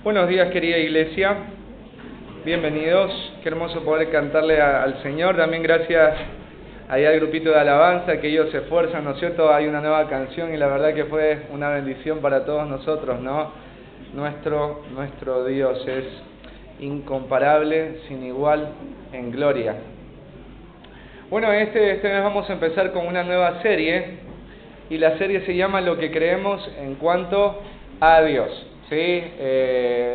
Buenos días, querida iglesia. Bienvenidos. Qué hermoso poder cantarle al Señor. También gracias ahí al grupito de alabanza, que ellos se esfuerzan, ¿no es cierto? Hay una nueva canción y la verdad que fue una bendición para todos nosotros, ¿no? Nuestro Dios es incomparable, sin igual en gloria. Bueno, este mes vamos a empezar con una nueva serie y la serie se llama Lo que creemos en cuanto a Dios. ¿Sí?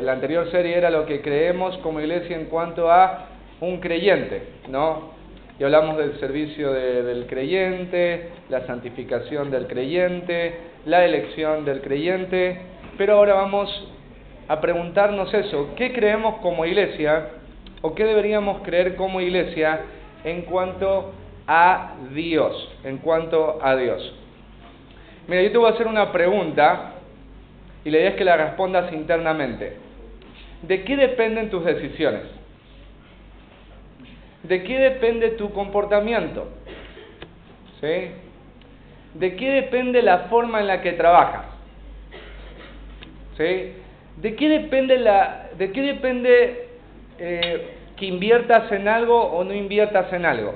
La anterior serie era Lo que creemos como iglesia en cuanto a un creyente, ¿no? Y hablamos del servicio del creyente, la santificación del creyente, la elección del creyente, pero ahora vamos a preguntarnos eso, ¿qué creemos como iglesia o qué deberíamos creer como iglesia en cuanto a Dios? En cuanto a Dios. Mira, yo te voy a hacer una pregunta y la idea es que la respondas internamente. ¿De qué dependen tus decisiones? ¿De qué depende tu comportamiento? ¿Sí? ¿De qué depende la forma en la que trabajas? ¿Sí? ¿De qué depende que inviertas en algo o no inviertas en algo?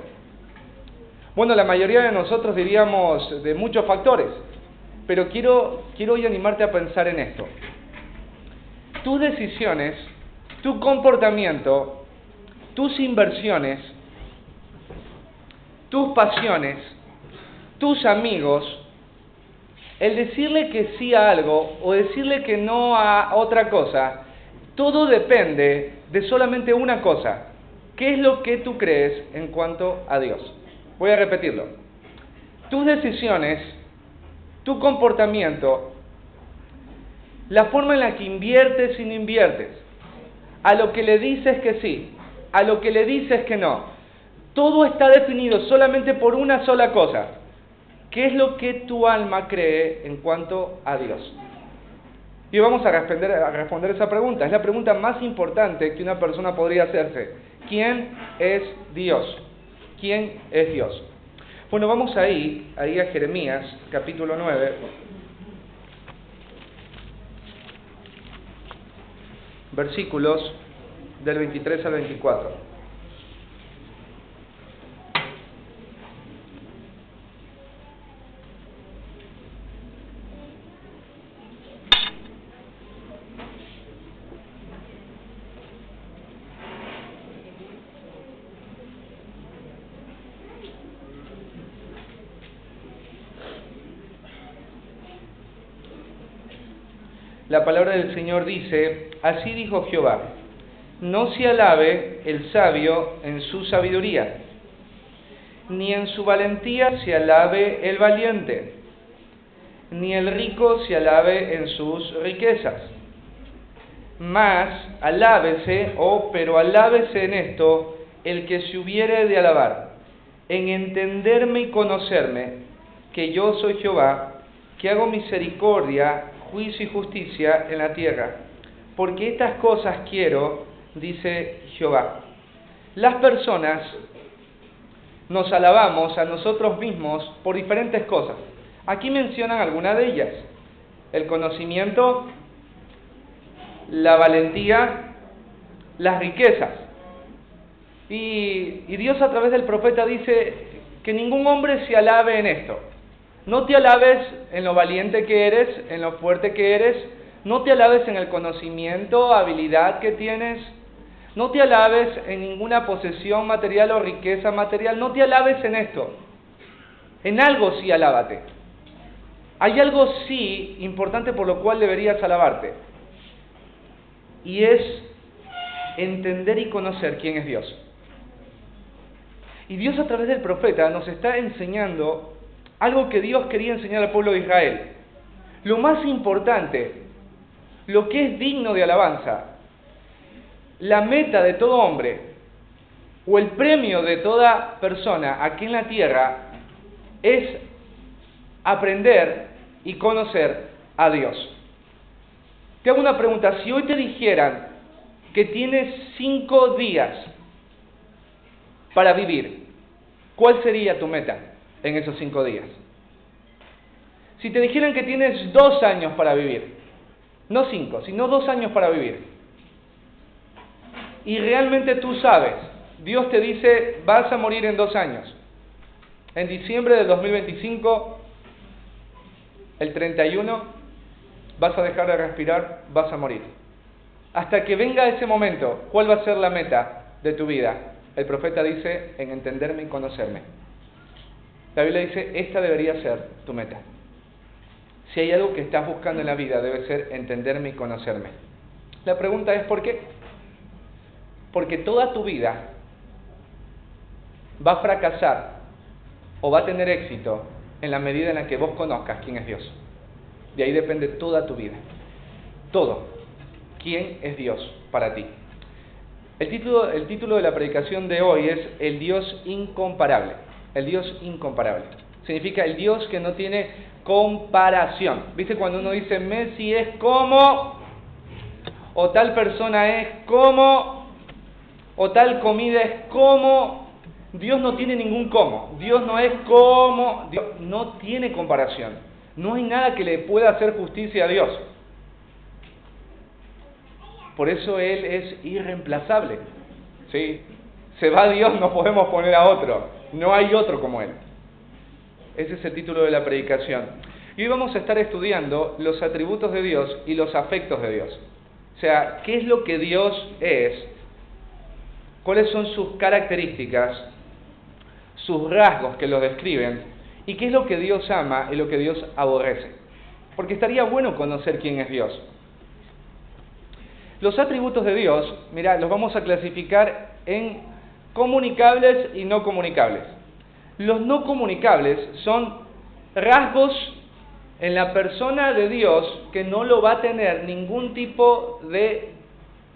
Bueno, la mayoría de nosotros diríamos de muchos factores, pero quiero hoy animarte a pensar en esto. Tus decisiones, tu comportamiento, tus inversiones, tus pasiones, tus amigos, el decirle que sí a algo o decirle que no a otra cosa, todo depende de solamente una cosa. ¿Qué es lo que tú crees en cuanto a Dios? Voy a repetirlo. Tus decisiones, tu comportamiento, la forma en la que inviertes y no inviertes, a lo que le dices que sí, a lo que le dices que no, todo está definido solamente por una sola cosa. ¿Qué es lo que tu alma cree en cuanto a Dios? Y vamos a responder esa pregunta. Es la pregunta más importante que una persona podría hacerse. ¿Quién es Dios? ¿Quién es Dios? Bueno, vamos ahí a Jeremías, capítulo 9. Versículos del 23 al 24. La palabra del Señor dice, así dijo Jehová, no se alabe el sabio en su sabiduría, ni en su valentía se alabe el valiente, ni el rico se alabe en sus riquezas. Mas alábese, pero alábese en esto el que se hubiere de alabar, en entenderme y conocerme, que yo soy Jehová, que hago misericordia, juicio y justicia en la tierra, porque estas cosas quiero, dice Jehová. Las personas nos alabamos a nosotros mismos por diferentes cosas. Aquí mencionan algunas de ellas: el conocimiento, la valentía, las riquezas. Y Dios a través del profeta dice que ningún hombre se alabe en esto. No te alabes en lo valiente que eres, en lo fuerte que eres. No te alabes en el conocimiento, habilidad que tienes. No te alabes en ninguna posesión material o riqueza material. No te alabes en esto. En algo sí alábate. Hay algo sí importante por lo cual deberías alabarte. Y es entender y conocer quién es Dios. Y Dios a través del profeta nos está enseñando algo que Dios quería enseñar al pueblo de Israel. Lo más importante, lo que es digno de alabanza, la meta de todo hombre, o el premio de toda persona aquí en la tierra, es aprender y conocer a Dios. Te hago una pregunta: si hoy te dijeran que tienes 5 días para vivir, ¿cuál sería tu meta en esos 5 días? Si te dijeran que tienes 2 años para vivir, No 5, sino 2 años para vivir. Y realmente tú sabes, Dios te dice, vas a morir en 2 años. En diciembre del 2025, el 31, vas a dejar de respirar, vas a morir. Hasta que venga ese momento, ¿cuál va a ser la meta de tu vida? El profeta dice, en entenderme y conocerme. La Biblia dice, esta debería ser tu meta. Si hay algo que estás buscando en la vida, debe ser entenderme y conocerme. La pregunta es, ¿por qué? Porque toda tu vida va a fracasar o va a tener éxito en la medida en la que vos conozcas quién es Dios. De ahí depende toda tu vida. Todo. ¿Quién es Dios para ti? El título de la predicación de hoy es El Dios incomparable. El Dios incomparable. Significa el Dios que no tiene comparación. ¿Viste cuando uno dice Messi es como, o tal persona es como, o tal comida es como? Dios no tiene ningún como. Dios no es como. Dios no tiene comparación. No hay nada que le pueda hacer justicia a Dios. Por eso Él es irreemplazable. ¿Sí? Se va Dios, no podemos poner a otro. No hay otro como Él. Ese es el título de la predicación. Y hoy vamos a estar estudiando los atributos de Dios y los afectos de Dios. O sea, ¿qué es lo que Dios es? ¿Cuáles son sus características? Sus rasgos que lo describen. ¿Y qué es lo que Dios ama y lo que Dios aborrece? Porque estaría bueno conocer quién es Dios. Los atributos de Dios, mirá, los vamos a clasificar en comunicables y no comunicables. Los no comunicables son rasgos en la persona de Dios que no lo va a tener ningún tipo de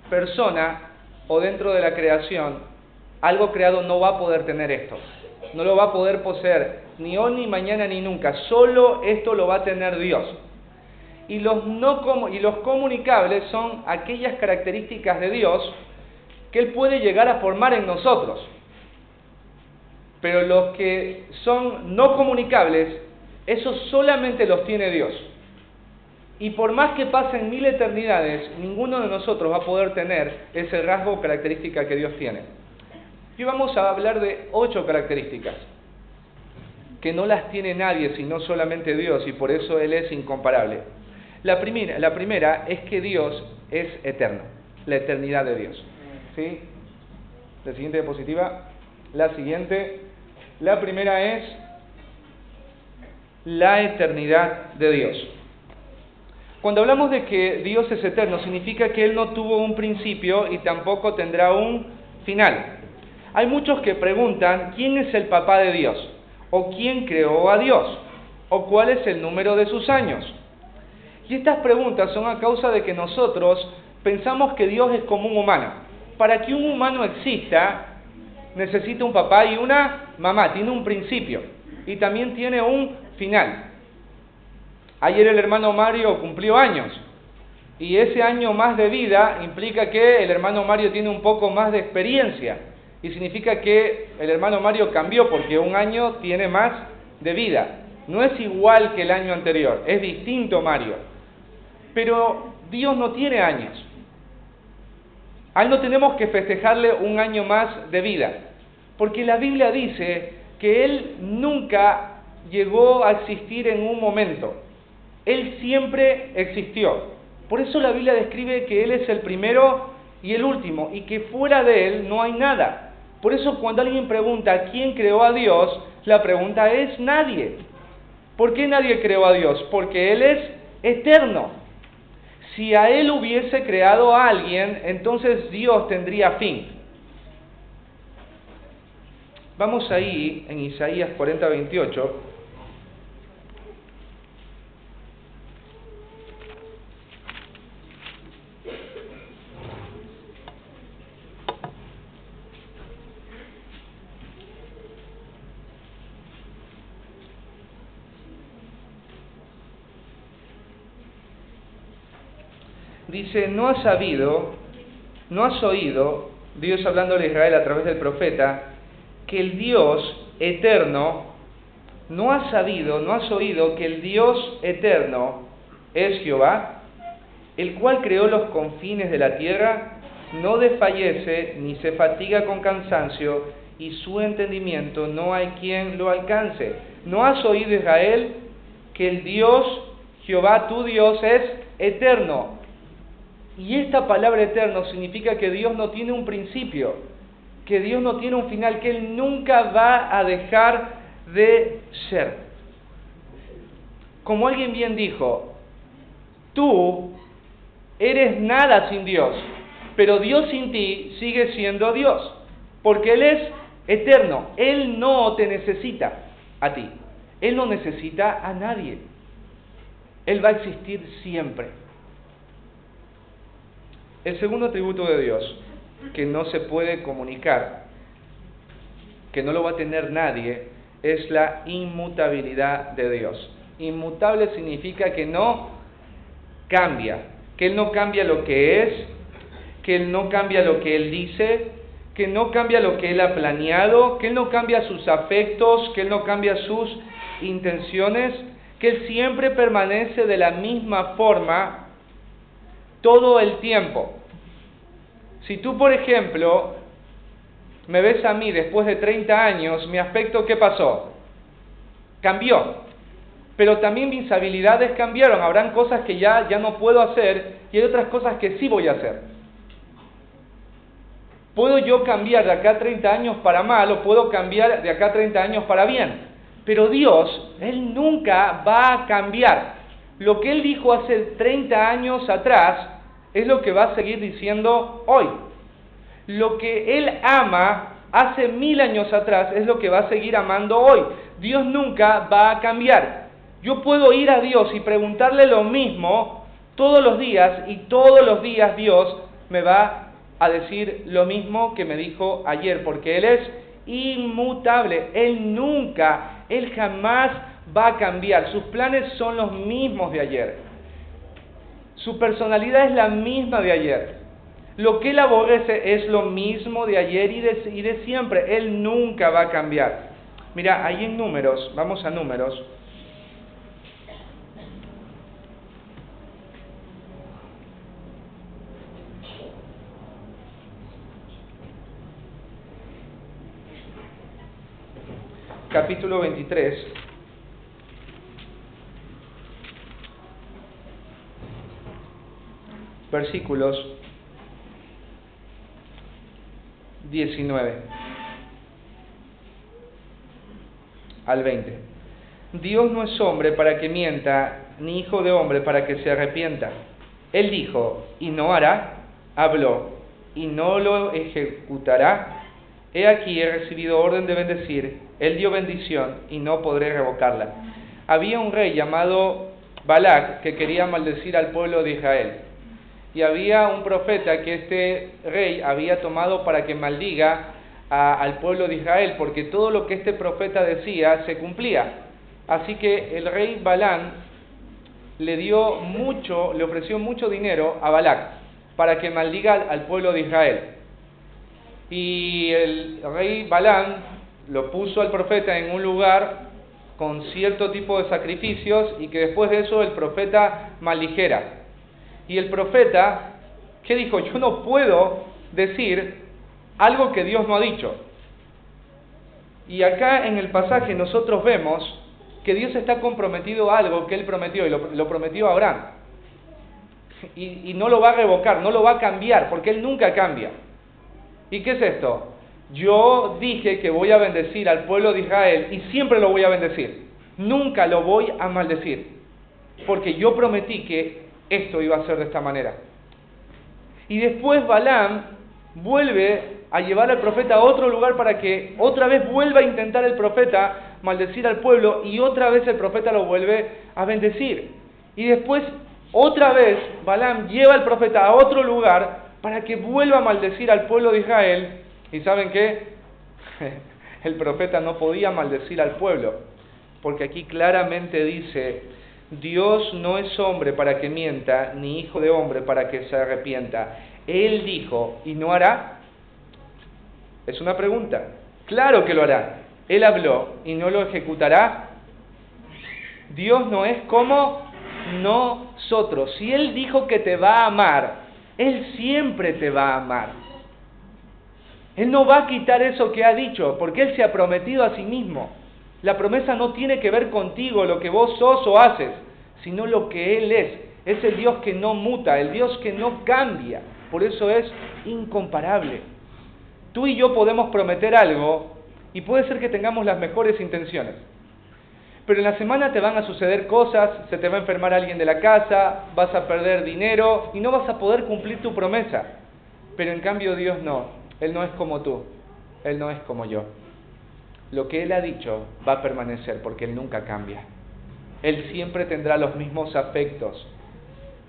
persona o dentro de la creación. Algo creado no va a poder tener esto. No lo va a poder poseer ni hoy, ni mañana, ni nunca. Solo esto lo va a tener Dios. Y los comunicables son aquellas características de Dios que Él puede llegar a formar en nosotros. Pero los que son no comunicables, esos solamente los tiene Dios. Y por más que pasen 1000 eternidades, ninguno de nosotros va a poder tener ese rasgo o característica que Dios tiene. Y vamos a hablar de 8 características que no las tiene nadie, sino solamente Dios, y por eso Él es incomparable. La primera es que Dios es eterno, la eternidad de Dios. ¿Sí? La siguiente diapositiva. La siguiente. La primera es la eternidad de Dios. Cuando hablamos de que Dios es eterno, significa que Él no tuvo un principio y tampoco tendrá un final. Hay muchos que preguntan, ¿quién es el papá de Dios? ¿O quién creó a Dios? ¿O cuál es el número de sus años? Y estas preguntas son a causa de que nosotros pensamos que Dios es como un humano. Para que un humano exista, necesita un papá y una mamá, tiene un principio y también tiene un final. Ayer el hermano Mario cumplió años y ese año más de vida implica que el hermano Mario tiene un poco más de experiencia y significa que el hermano Mario cambió porque un año tiene más de vida. No es igual que el año anterior, es distinto Mario. Pero Dios no tiene años. A Él no tenemos que festejarle un año más de vida, porque la Biblia dice que Él nunca llegó a existir en un momento. Él siempre existió. Por eso la Biblia describe que Él es el primero y el último, y que fuera de Él no hay nada. Por eso cuando alguien pregunta ¿quién creó a Dios?, la pregunta es nadie. ¿Por qué nadie creó a Dios? Porque Él es eterno. Si a Él hubiese creado a alguien, entonces Dios tendría fin. Vamos ahí en Isaías 40:28. Dice, no has oído, Dios hablando a Israel a través del profeta, que el Dios eterno, no has oído que el Dios eterno es Jehová, el cual creó los confines de la tierra, no desfallece ni se fatiga con cansancio, y su entendimiento no hay quien lo alcance. ¿No has oído, Israel, que el Dios, Jehová tu Dios, es eterno? Y esta palabra eterno significa que Dios no tiene un principio, que Dios no tiene un final, que Él nunca va a dejar de ser. Como alguien bien dijo, tú eres nada sin Dios, pero Dios sin ti sigue siendo Dios, porque Él es eterno. Él no te necesita a ti, Él no necesita a nadie. Él va a existir siempre. El segundo atributo de Dios, que no se puede comunicar, que no lo va a tener nadie, es la inmutabilidad de Dios. Inmutable significa que no cambia, que Él no cambia lo que es, que Él no cambia lo que Él dice, que no cambia lo que Él ha planeado, que Él no cambia sus afectos, que Él no cambia sus intenciones, que Él siempre permanece de la misma forma todo el tiempo. Si tú, por ejemplo, me ves a mí después de 30 años, mi aspecto, ¿qué pasó? Cambió. Pero también mis habilidades cambiaron. Habrán cosas que ya no puedo hacer y hay otras cosas que sí voy a hacer. Puedo yo cambiar de acá a 30 años para mal o puedo cambiar de acá a 30 años para bien. Pero Dios, Él nunca va a cambiar. Lo que Él dijo hace 30 años atrás es lo que va a seguir diciendo hoy. Lo que Él ama hace 1000 años atrás es lo que va a seguir amando hoy. Dios nunca va a cambiar. Yo puedo ir a Dios y preguntarle lo mismo todos los días y todos los días Dios me va a decir lo mismo que me dijo ayer, porque Él es inmutable. Él jamás va a cambiar. Sus planes son los mismos de ayer. Su personalidad es la misma de ayer. Lo que Él aborrece es lo mismo de ayer y de siempre. Él nunca va a cambiar. Mira, ahí en Números, vamos a Números. Capítulo 23. Versículos 19 al 20. Dios no es hombre para que mienta, ni hijo de hombre para que se arrepienta. Él dijo, y no hará, habló, y no lo ejecutará. He aquí, he recibido orden de bendecir. Él dio bendición, y no podré revocarla. Había un rey llamado Balac que quería maldecir al pueblo de Israel. Y había un profeta que este rey había tomado para que maldiga al pueblo de Israel, porque todo lo que este profeta decía se cumplía. Así que el rey Balán le ofreció mucho dinero a Balac para que maldiga al pueblo de Israel. Y el rey Balán lo puso al profeta en un lugar con cierto tipo de sacrificios y que después de eso el profeta maldijera. Y el profeta, ¿qué dijo? Yo no puedo decir algo que Dios no ha dicho. Y acá en el pasaje nosotros vemos que Dios está comprometido a algo que Él prometió, y lo prometió a Abraham. Y no lo va a revocar, no lo va a cambiar, porque Él nunca cambia. ¿Y qué es esto? Yo dije que voy a bendecir al pueblo de Israel y siempre lo voy a bendecir. Nunca lo voy a maldecir, porque yo prometí que esto iba a ser de esta manera. Y después Balaam vuelve a llevar al profeta a otro lugar para que otra vez vuelva a intentar el profeta maldecir al pueblo, y otra vez el profeta lo vuelve a bendecir. Y después otra vez Balaam lleva al profeta a otro lugar para que vuelva a maldecir al pueblo de Israel. ¿Y saben qué? El profeta no podía maldecir al pueblo, porque aquí claramente dice: Dios no es hombre para que mienta, ni hijo de hombre para que se arrepienta. Él dijo, ¿y no hará? Es una pregunta. Claro que lo hará. Él habló, ¿y no lo ejecutará? Dios no es como nosotros. Si Él dijo que te va a amar, Él siempre te va a amar. Él no va a quitar eso que ha dicho, porque Él se ha prometido a sí mismo. La promesa no tiene que ver contigo, lo que vos sos o haces, sino lo que Él es. Es el Dios que no muta, el Dios que no cambia. Por eso es incomparable. Tú y yo podemos prometer algo y puede ser que tengamos las mejores intenciones. Pero en la semana te van a suceder cosas, se te va a enfermar alguien de la casa, vas a perder dinero y no vas a poder cumplir tu promesa. Pero en cambio Dios no. Él no es como tú, Él no es como yo. Lo que Él ha dicho va a permanecer porque Él nunca cambia. Él siempre tendrá los mismos afectos.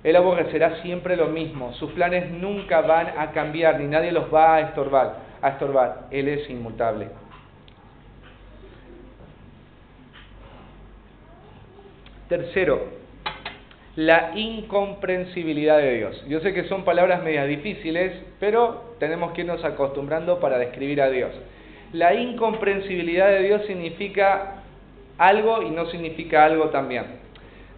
Él aborrecerá siempre lo mismo. Sus planes nunca van a cambiar, ni nadie los va a estorbar. Él es inmutable. Tercero, la incomprensibilidad de Dios. Yo sé que son palabras medias difíciles, pero tenemos que irnos acostumbrando para describir a Dios. La incomprensibilidad de Dios significa algo y no significa algo también.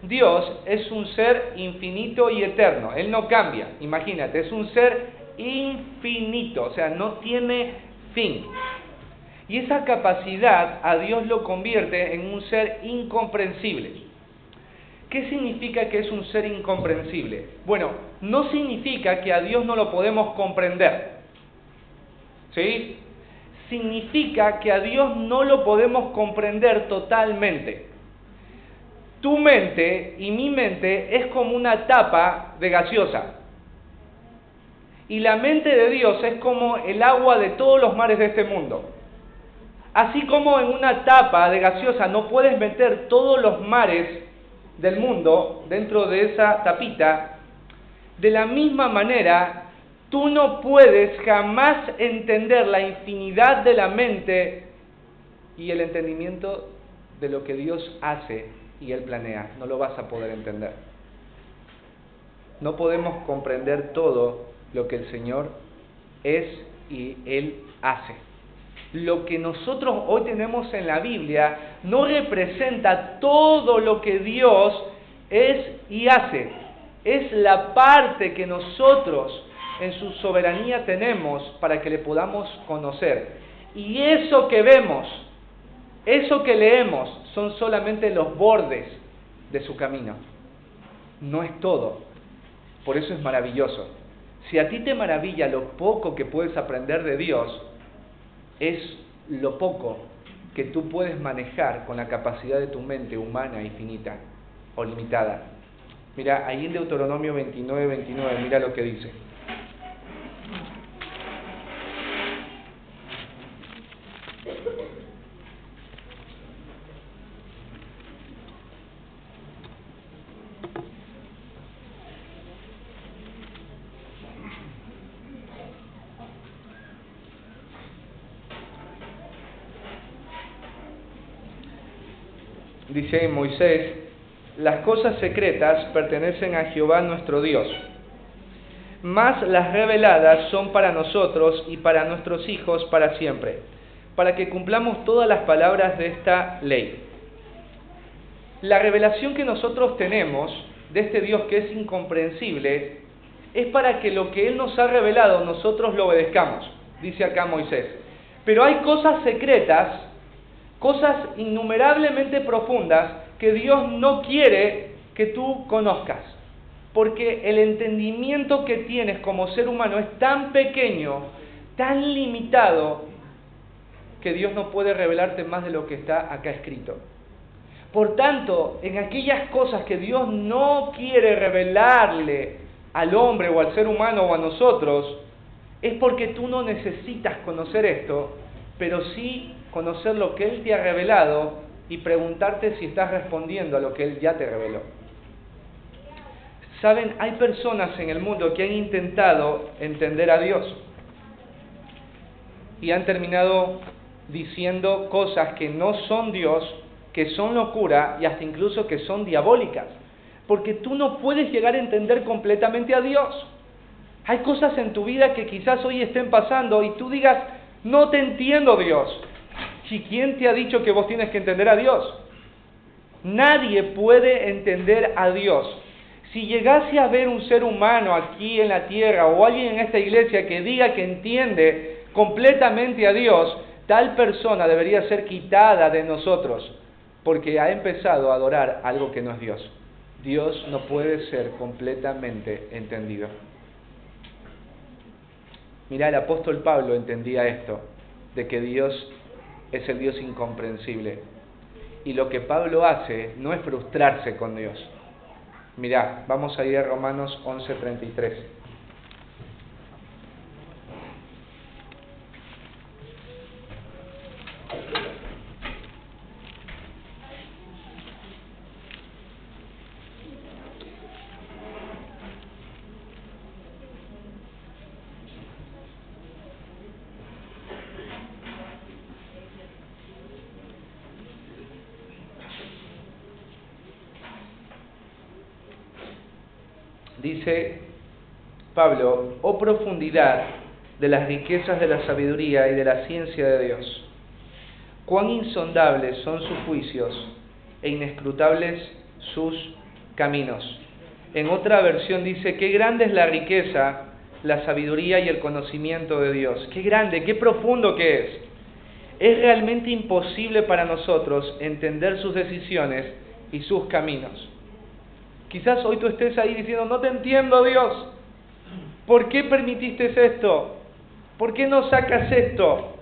Dios es un ser infinito y eterno. Él no cambia. Imagínate, es un ser infinito, o sea, no tiene fin. Y esa capacidad a Dios lo convierte en un ser incomprensible. ¿Qué significa que es un ser incomprensible? Bueno, no significa que a Dios no lo podemos comprender. ¿Sí? Significa que a Dios no lo podemos comprender totalmente. Tu mente y mi mente es como una tapa de gaseosa. Y la mente de Dios es como el agua de todos los mares de este mundo. Así como en una tapa de gaseosa no puedes meter todos los mares del mundo dentro de esa tapita, de la misma manera, tú no puedes jamás entender la infinidad de la mente y el entendimiento de lo que Dios hace y Él planea. No lo vas a poder entender. No podemos comprender todo lo que el Señor es y Él hace. Lo que nosotros hoy tenemos en la Biblia no representa todo lo que Dios es y hace. Es la parte que nosotros en su soberanía tenemos para que le podamos conocer. Y eso que vemos, eso que leemos, son solamente los bordes de su camino. No es todo. Por eso es maravilloso. Si a ti te maravilla lo poco que puedes aprender de Dios, es lo poco que tú puedes manejar con la capacidad de tu mente humana y finita o limitada. Mira, ahí en Deuteronomio 29, mira lo que dice. Dice Moisés, las cosas secretas pertenecen a Jehová nuestro Dios, mas las reveladas son para nosotros y para nuestros hijos para siempre, para que cumplamos todas las palabras de esta ley. La revelación que nosotros tenemos de este Dios que es incomprensible es para que lo que Él nos ha revelado nosotros lo obedezcamos, dice acá Moisés. Pero hay cosas secretas, cosas innumerablemente profundas que Dios no quiere que tú conozcas, porque el entendimiento que tienes como ser humano es tan pequeño, tan limitado, que Dios no puede revelarte más de lo que está acá escrito. Por tanto, en aquellas cosas que Dios no quiere revelarle al hombre o al ser humano o a nosotros, es porque tú no necesitas conocer esto, pero sí conocer lo que Él te ha revelado y preguntarte si estás respondiendo a lo que Él ya te reveló. Saben, hay personas en el mundo que han intentado entender a Dios y han terminado diciendo cosas que no son Dios, que son locura y hasta incluso que son diabólicas, porque tú no puedes llegar a entender completamente a Dios. Hay cosas en tu vida que quizás hoy estén pasando y tú digas, no te entiendo, Dios. ¿Y quién te ha dicho que vos tienes que entender a Dios? Nadie puede entender a Dios. Si llegase a ver un ser humano aquí en la tierra o alguien en esta iglesia que diga que entiende completamente a Dios, tal persona debería ser quitada de nosotros, porque ha empezado a adorar algo que no es Dios. Dios no puede ser completamente entendido. Mirá, el apóstol Pablo entendía esto, de que Dios es el Dios incomprensible. Y lo que Pablo hace no es frustrarse con Dios. Mirá, vamos a ir a Romanos 11:33. Dice Pablo: oh profundidad de las riquezas de la sabiduría y de la ciencia de Dios, cuán insondables son sus juicios e inescrutables sus caminos. En otra versión dice: qué grande es la riqueza, la sabiduría y el conocimiento de Dios. Qué grande, qué profundo que es. Es realmente imposible para nosotros entender sus decisiones y sus caminos. Quizás hoy tú estés ahí diciendo: no te entiendo, Dios. ¿Por qué permitiste esto? ¿Por qué no sacas esto?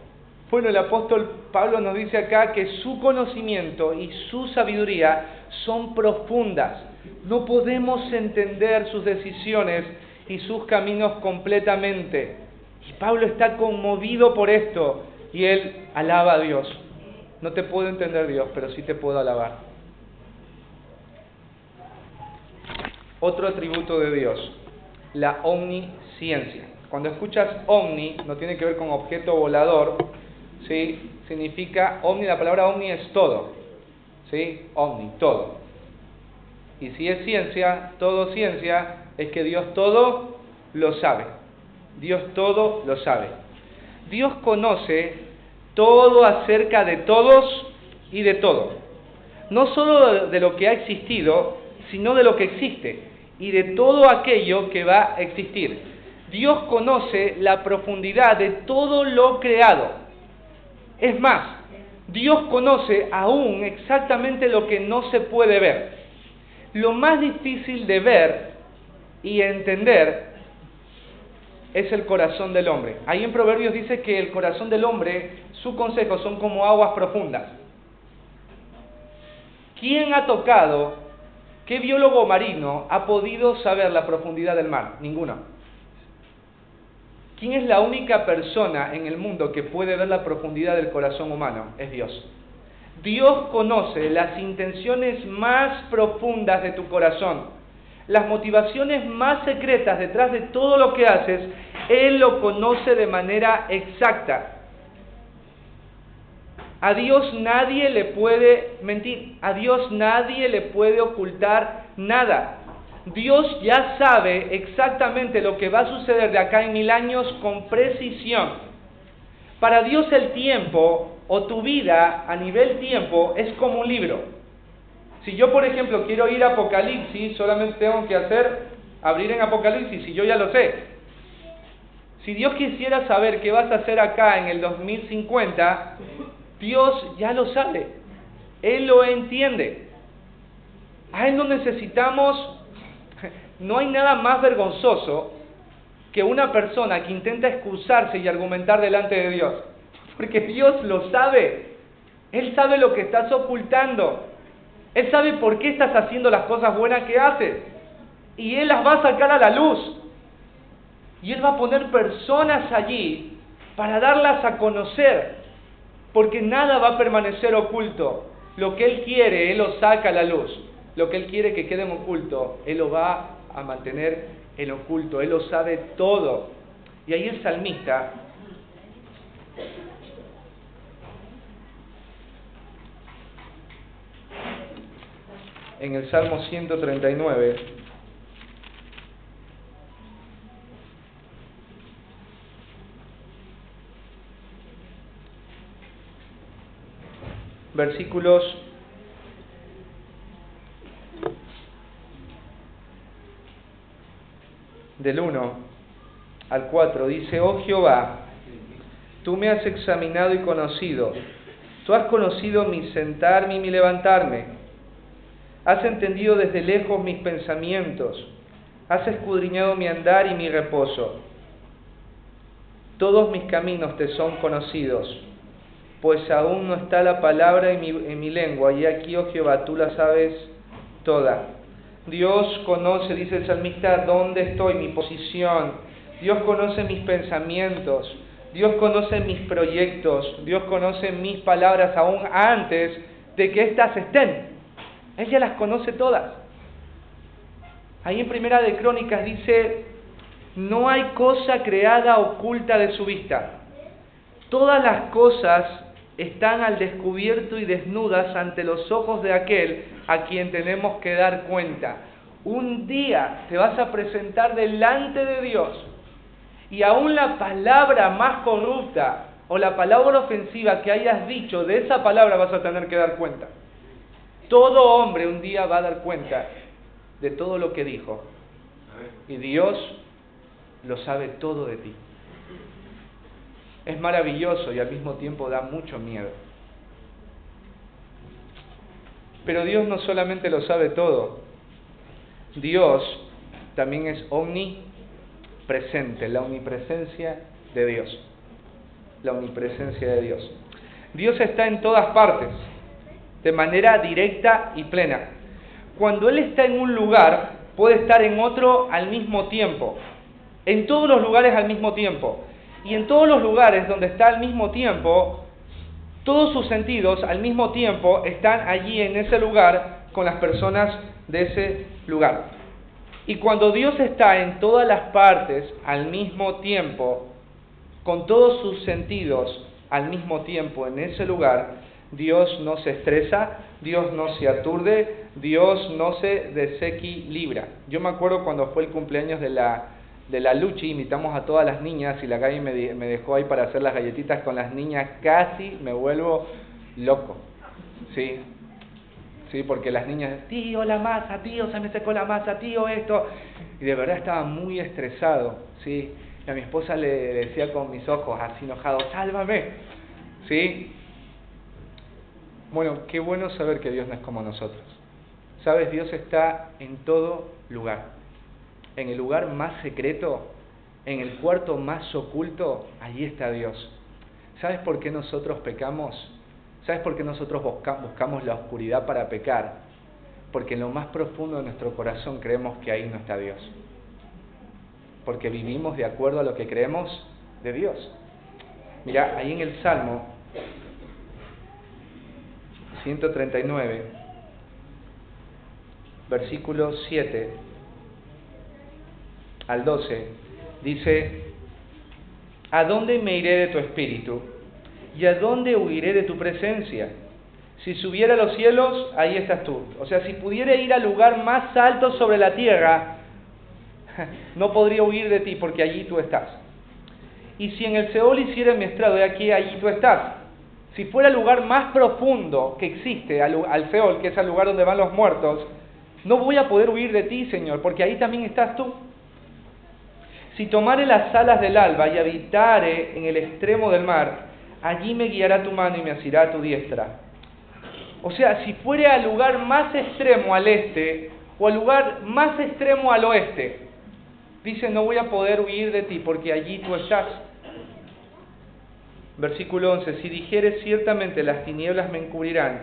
Bueno, el apóstol Pablo nos dice acá que su conocimiento y su sabiduría son profundas. No podemos entender sus decisiones y sus caminos completamente. Y Pablo está conmovido por esto y él alaba a Dios. No te puedo entender, Dios, pero sí te puedo alabar. Otro atributo de Dios, la omnisciencia. Cuando escuchas omni, no tiene que ver con objeto volador, ¿sí? Significa omni, la palabra omni es todo, ¿sí? Omni, todo. Y si es ciencia, todo ciencia, es que Dios todo lo sabe. Dios todo lo sabe. Dios conoce todo acerca de todos y de todo. No solo de lo que ha existido, sino de lo que existe y de todo aquello que va a existir. Dios conoce la profundidad de todo lo creado. Es más, Dios conoce aún exactamente lo que no se puede ver. Lo más difícil de ver y entender es el corazón del hombre. Ahí en Proverbios dice que el corazón del hombre, sus consejos son como aguas profundas. ¿Quién ha tocado? ¿Qué biólogo marino ha podido saber la profundidad del mar? Ninguno. ¿Quién es la única persona en el mundo que puede ver la profundidad del corazón humano? Es Dios. Dios conoce las intenciones más profundas de tu corazón, las motivaciones más secretas detrás de todo lo que haces. Él lo conoce de manera exacta. A Dios nadie le puede mentir, a Dios nadie le puede ocultar nada. Dios ya sabe exactamente lo que va a suceder de acá en 1000 años con precisión. Para Dios el tiempo o tu vida a nivel tiempo es como un libro. Si yo, por ejemplo, quiero ir a Apocalipsis, solamente tengo que abrir en Apocalipsis y yo ya lo sé. Si Dios quisiera saber qué vas a hacer acá en el 2050, Dios ya lo sabe, Él lo entiende. A Él no necesitamos, no hay nada más vergonzoso que una persona que intenta excusarse y argumentar delante de Dios, porque Dios lo sabe, Él sabe lo que estás ocultando, Él sabe por qué estás haciendo las cosas buenas que haces, y Él las va a sacar a la luz, y Él va a poner personas allí para darlas a conocer, porque nada va a permanecer oculto. Lo que Él quiere, Él lo saca a la luz. Lo que Él quiere que quede en oculto, Él lo va a mantener en oculto. Él lo sabe todo. Y ahí el salmista en el Salmo 139, versículos del 1 al 4, dice: Oh Jehová, tú me has examinado y conocido. Tú has conocido mi sentarme y mi levantarme. Has entendido desde lejos mis pensamientos. Has escudriñado mi andar y mi reposo. Todos mis caminos te son conocidos, pues aún no está la palabra en mi lengua, y aquí, oh Jehová, tú la sabes toda. Dios conoce, dice el salmista, dónde estoy, mi posición. Dios conoce mis pensamientos. Dios conoce mis proyectos. Dios conoce mis palabras aún antes de que éstas estén. Él ya las conoce todas. Ahí en Primera de Crónicas dice: no hay cosa creada oculta de su vista. Todas las cosas están al descubierto y desnudas ante los ojos de aquel a quien tenemos que dar cuenta. Un día te vas a presentar delante de Dios y aún la palabra más corrupta o la palabra ofensiva que hayas dicho, de esa palabra vas a tener que dar cuenta. Todo hombre un día va a dar cuenta de todo lo que dijo. Y Dios lo sabe todo de ti. Es maravilloso y al mismo tiempo da mucho miedo. Pero Dios no solamente lo sabe todo, Dios también es omnipresente, la omnipresencia de Dios. La omnipresencia de Dios. Dios está en todas partes, de manera directa y plena. Cuando Él está en un lugar, puede estar en otro al mismo tiempo. En todos los lugares al mismo tiempo. Y en todos los lugares donde está al mismo tiempo, todos sus sentidos al mismo tiempo están allí en ese lugar con las personas de ese lugar. Y cuando Dios está en todas las partes al mismo tiempo, con todos sus sentidos al mismo tiempo en ese lugar, Dios no se estresa, Dios no se aturde, Dios no se desequilibra. Yo me acuerdo cuando fue el cumpleaños de la Luchi, invitamos a todas las niñas y la Gaby me dejó ahí para hacer las galletitas con las niñas, casi me vuelvo loco, ¿sí? Sí, porque las niñas, tío, la masa, tío, se me secó la masa, tío, esto, y de verdad estaba muy estresado, ¿sí? Y a mi esposa le decía con mis ojos así enojados, sálvame, ¿sí? Bueno, qué bueno saber que Dios no es como nosotros. ¿Sabes? Dios está en todo lugar. En el lugar más secreto, en el cuarto más oculto, allí está Dios. ¿Sabes por qué nosotros pecamos? ¿Sabes por qué nosotros buscamos la oscuridad para pecar? Porque en lo más profundo de nuestro corazón creemos que ahí no está Dios. Porque vivimos de acuerdo a lo que creemos de Dios. Mira, ahí en el Salmo 139, versículos 7 al 12, dice: ¿a dónde me iré de tu espíritu? ¿Y a dónde huiré de tu presencia? Si subiera a los cielos, ahí estás tú. O sea, si pudiera ir al lugar más alto sobre la tierra, no podría huir de ti, porque allí tú estás. Y si en el Seol hiciera mi estrado, de aquí, allí tú estás. Si fuera el lugar más profundo que existe, al Seol, que es el lugar donde van los muertos, no voy a poder huir de ti, Señor, porque ahí también estás tú. Si tomare las alas del alba y habitare en el extremo del mar, allí me guiará tu mano y me asirá tu diestra. O sea, si fuere al lugar más extremo al este o al lugar más extremo al oeste, dice, no voy a poder huir de ti porque allí tú estás. Versículo 11, si dijeres ciertamente las tinieblas me encubrirán,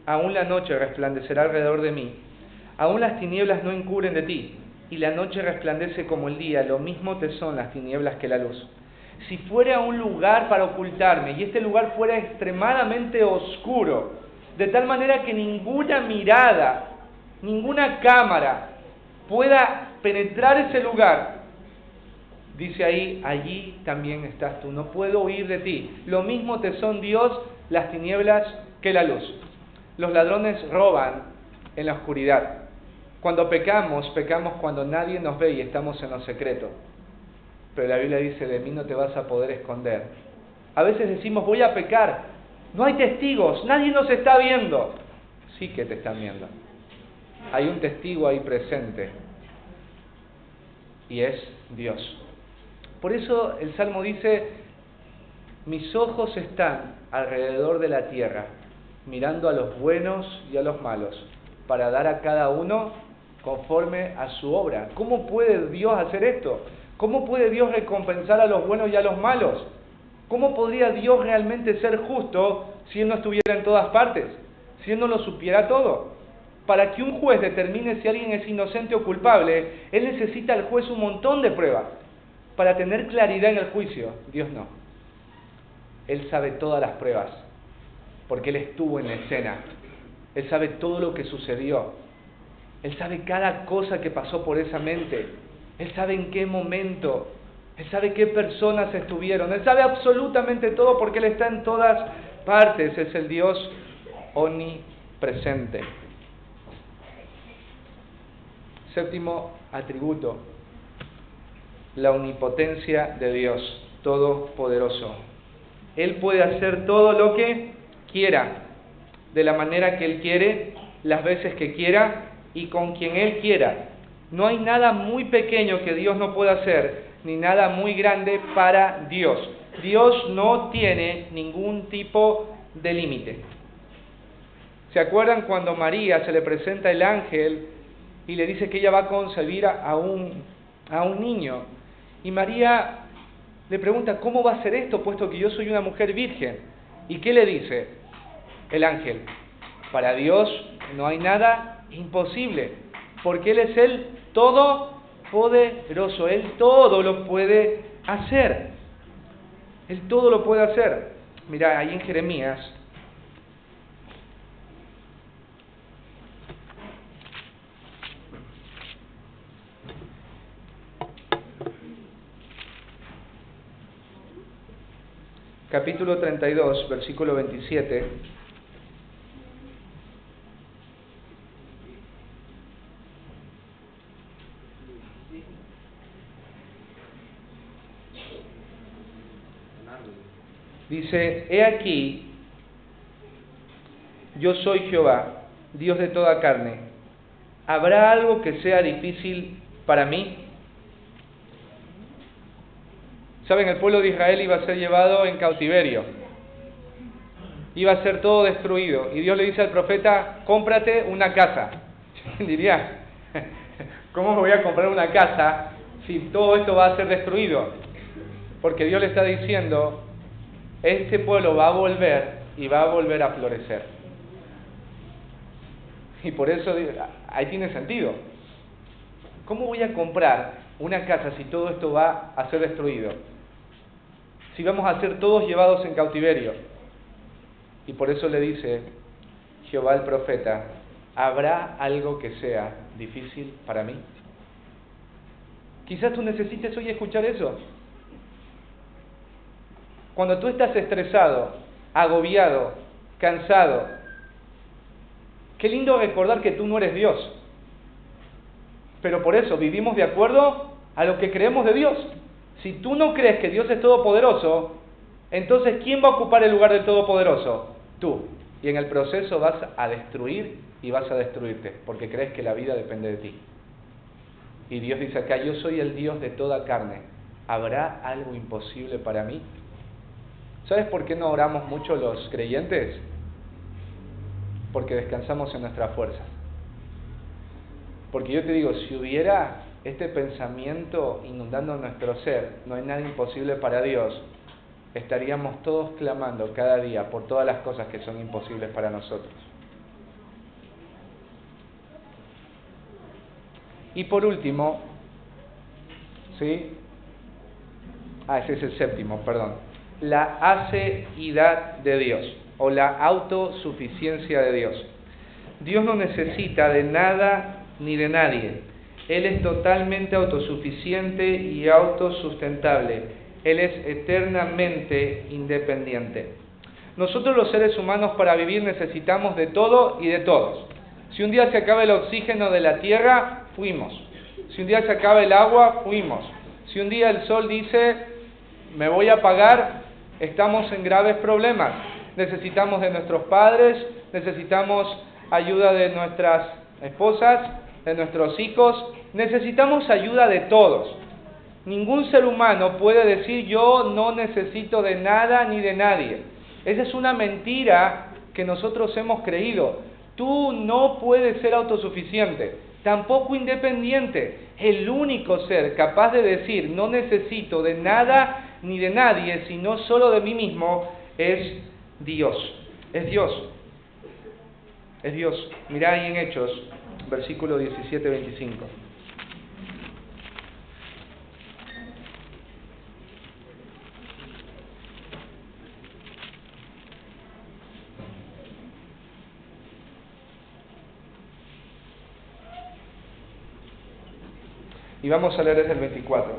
aún la noche resplandecerá alrededor de mí. Aún las tinieblas no encubren de ti, y la noche resplandece como el día, lo mismo te son las tinieblas que la luz. Si fuera un lugar para ocultarme, y este lugar fuera extremadamente oscuro, de tal manera que ninguna mirada, ninguna cámara pueda penetrar ese lugar, dice ahí, allí también estás tú, no puedo huir de ti. Lo mismo te son, Dios, las tinieblas que la luz. Los ladrones roban en la oscuridad. Cuando pecamos cuando nadie nos ve y estamos en lo secreto. Pero la Biblia dice, de mí no te vas a poder esconder. A veces decimos, voy a pecar, no hay testigos, nadie nos está viendo. Sí que te están viendo. Hay un testigo ahí presente. y es Dios. Por eso el Salmo dice: mis ojos están alrededor de la tierra, mirando a los buenos y a los malos, para dar a cada uno conforme a su obra. ¿Cómo puede Dios hacer esto? ¿Cómo puede Dios recompensar a los buenos y a los malos? ¿Cómo podría Dios realmente ser justo si Él no estuviera en todas partes? Si Él no lo supiera todo. Para que un juez determine si alguien es inocente o culpable, Él necesita al juez un montón de pruebas para tener claridad en el juicio. Dios no. Él sabe todas las pruebas, porque Él estuvo en la escena. Él sabe todo lo que sucedió. Él sabe cada cosa que pasó por esa mente. Él sabe en qué momento. Él sabe qué personas estuvieron. Él sabe absolutamente todo porque Él está en todas partes. Es el Dios omnipresente. Séptimo atributo: la omnipotencia de Dios Todopoderoso. Él puede hacer todo lo que quiera, de la manera que Él quiere, las veces que quiera y con quien Él quiera. No hay nada muy pequeño que Dios no pueda hacer, ni nada muy grande para Dios. Dios no tiene ningún tipo de límite. ¿Se acuerdan cuando María se le presenta el ángel y le dice que ella va a concebir a un niño? Y María le pregunta: ¿cómo va a ser esto, puesto que yo soy una mujer virgen? ¿Y qué le dice el ángel? Para Dios no hay nada imposible, porque Él es el Todopoderoso. Él todo lo puede hacer. Él todo lo puede hacer. Mira, ahí en Jeremías, capítulo 32, versículo 27. Dice: he aquí, yo soy Jehová, Dios de toda carne. ¿Habrá algo que sea difícil para mí? Saben, el pueblo de Israel iba a ser llevado en cautiverio. Iba a ser todo destruido. Y Dios le dice al profeta: cómprate una casa. Diría: ¿cómo me voy a comprar una casa si todo esto va a ser destruido? Porque Dios le está diciendo: este pueblo va a volver y va a volver a florecer. Y por eso ahí tiene sentido. ¿Cómo voy a comprar una casa si todo esto va a ser destruido? Si vamos a ser todos llevados en cautiverio. Y por eso le dice Jehová al profeta: ¿habrá algo que sea difícil para mí? Quizás tú necesites hoy escuchar eso. Cuando tú estás estresado, agobiado, cansado, qué lindo recordar que tú no eres Dios. Pero por eso vivimos de acuerdo a lo que creemos de Dios. Si tú no crees que Dios es todopoderoso, entonces ¿quién va a ocupar el lugar del todopoderoso? Tú. Y en el proceso vas a destruir y vas a destruirte, porque crees que la vida depende de ti. Y Dios dice acá: yo soy el Dios de toda carne. ¿Habrá algo imposible para mí? ¿Sabes por qué no oramos mucho los creyentes? Porque descansamos en nuestra fuerza. Porque yo te digo, si hubiera este pensamiento inundando nuestro ser, no hay nada imposible para Dios, estaríamos todos clamando cada día por todas las cosas que son imposibles para nosotros. Y por último, ¿sí? Ese es el séptimo, perdón. La aceidad de Dios, o la autosuficiencia de Dios. Dios no necesita de nada ni de nadie. Él es totalmente autosuficiente y autosustentable. Él es eternamente independiente. Nosotros los seres humanos para vivir necesitamos de todo y de todos. Si un día se acaba el oxígeno de la tierra, fuimos. Si un día se acaba el agua, fuimos. Si un día el sol dice: me voy a apagar, estamos en graves problemas. Necesitamos de nuestros padres, necesitamos ayuda de nuestras esposas, de nuestros hijos, necesitamos ayuda de todos. Ningún ser humano puede decir yo no necesito de nada ni de nadie. Esa es una mentira que nosotros hemos creído. Tú no puedes ser autosuficiente, tampoco independiente. El único ser capaz de decir no necesito de nada ni de nadie, sino solo de mí mismo, es Dios. Es Dios. Es Dios. Mirá ahí en Hechos, versículo 17-25. Y vamos a leer desde el 24.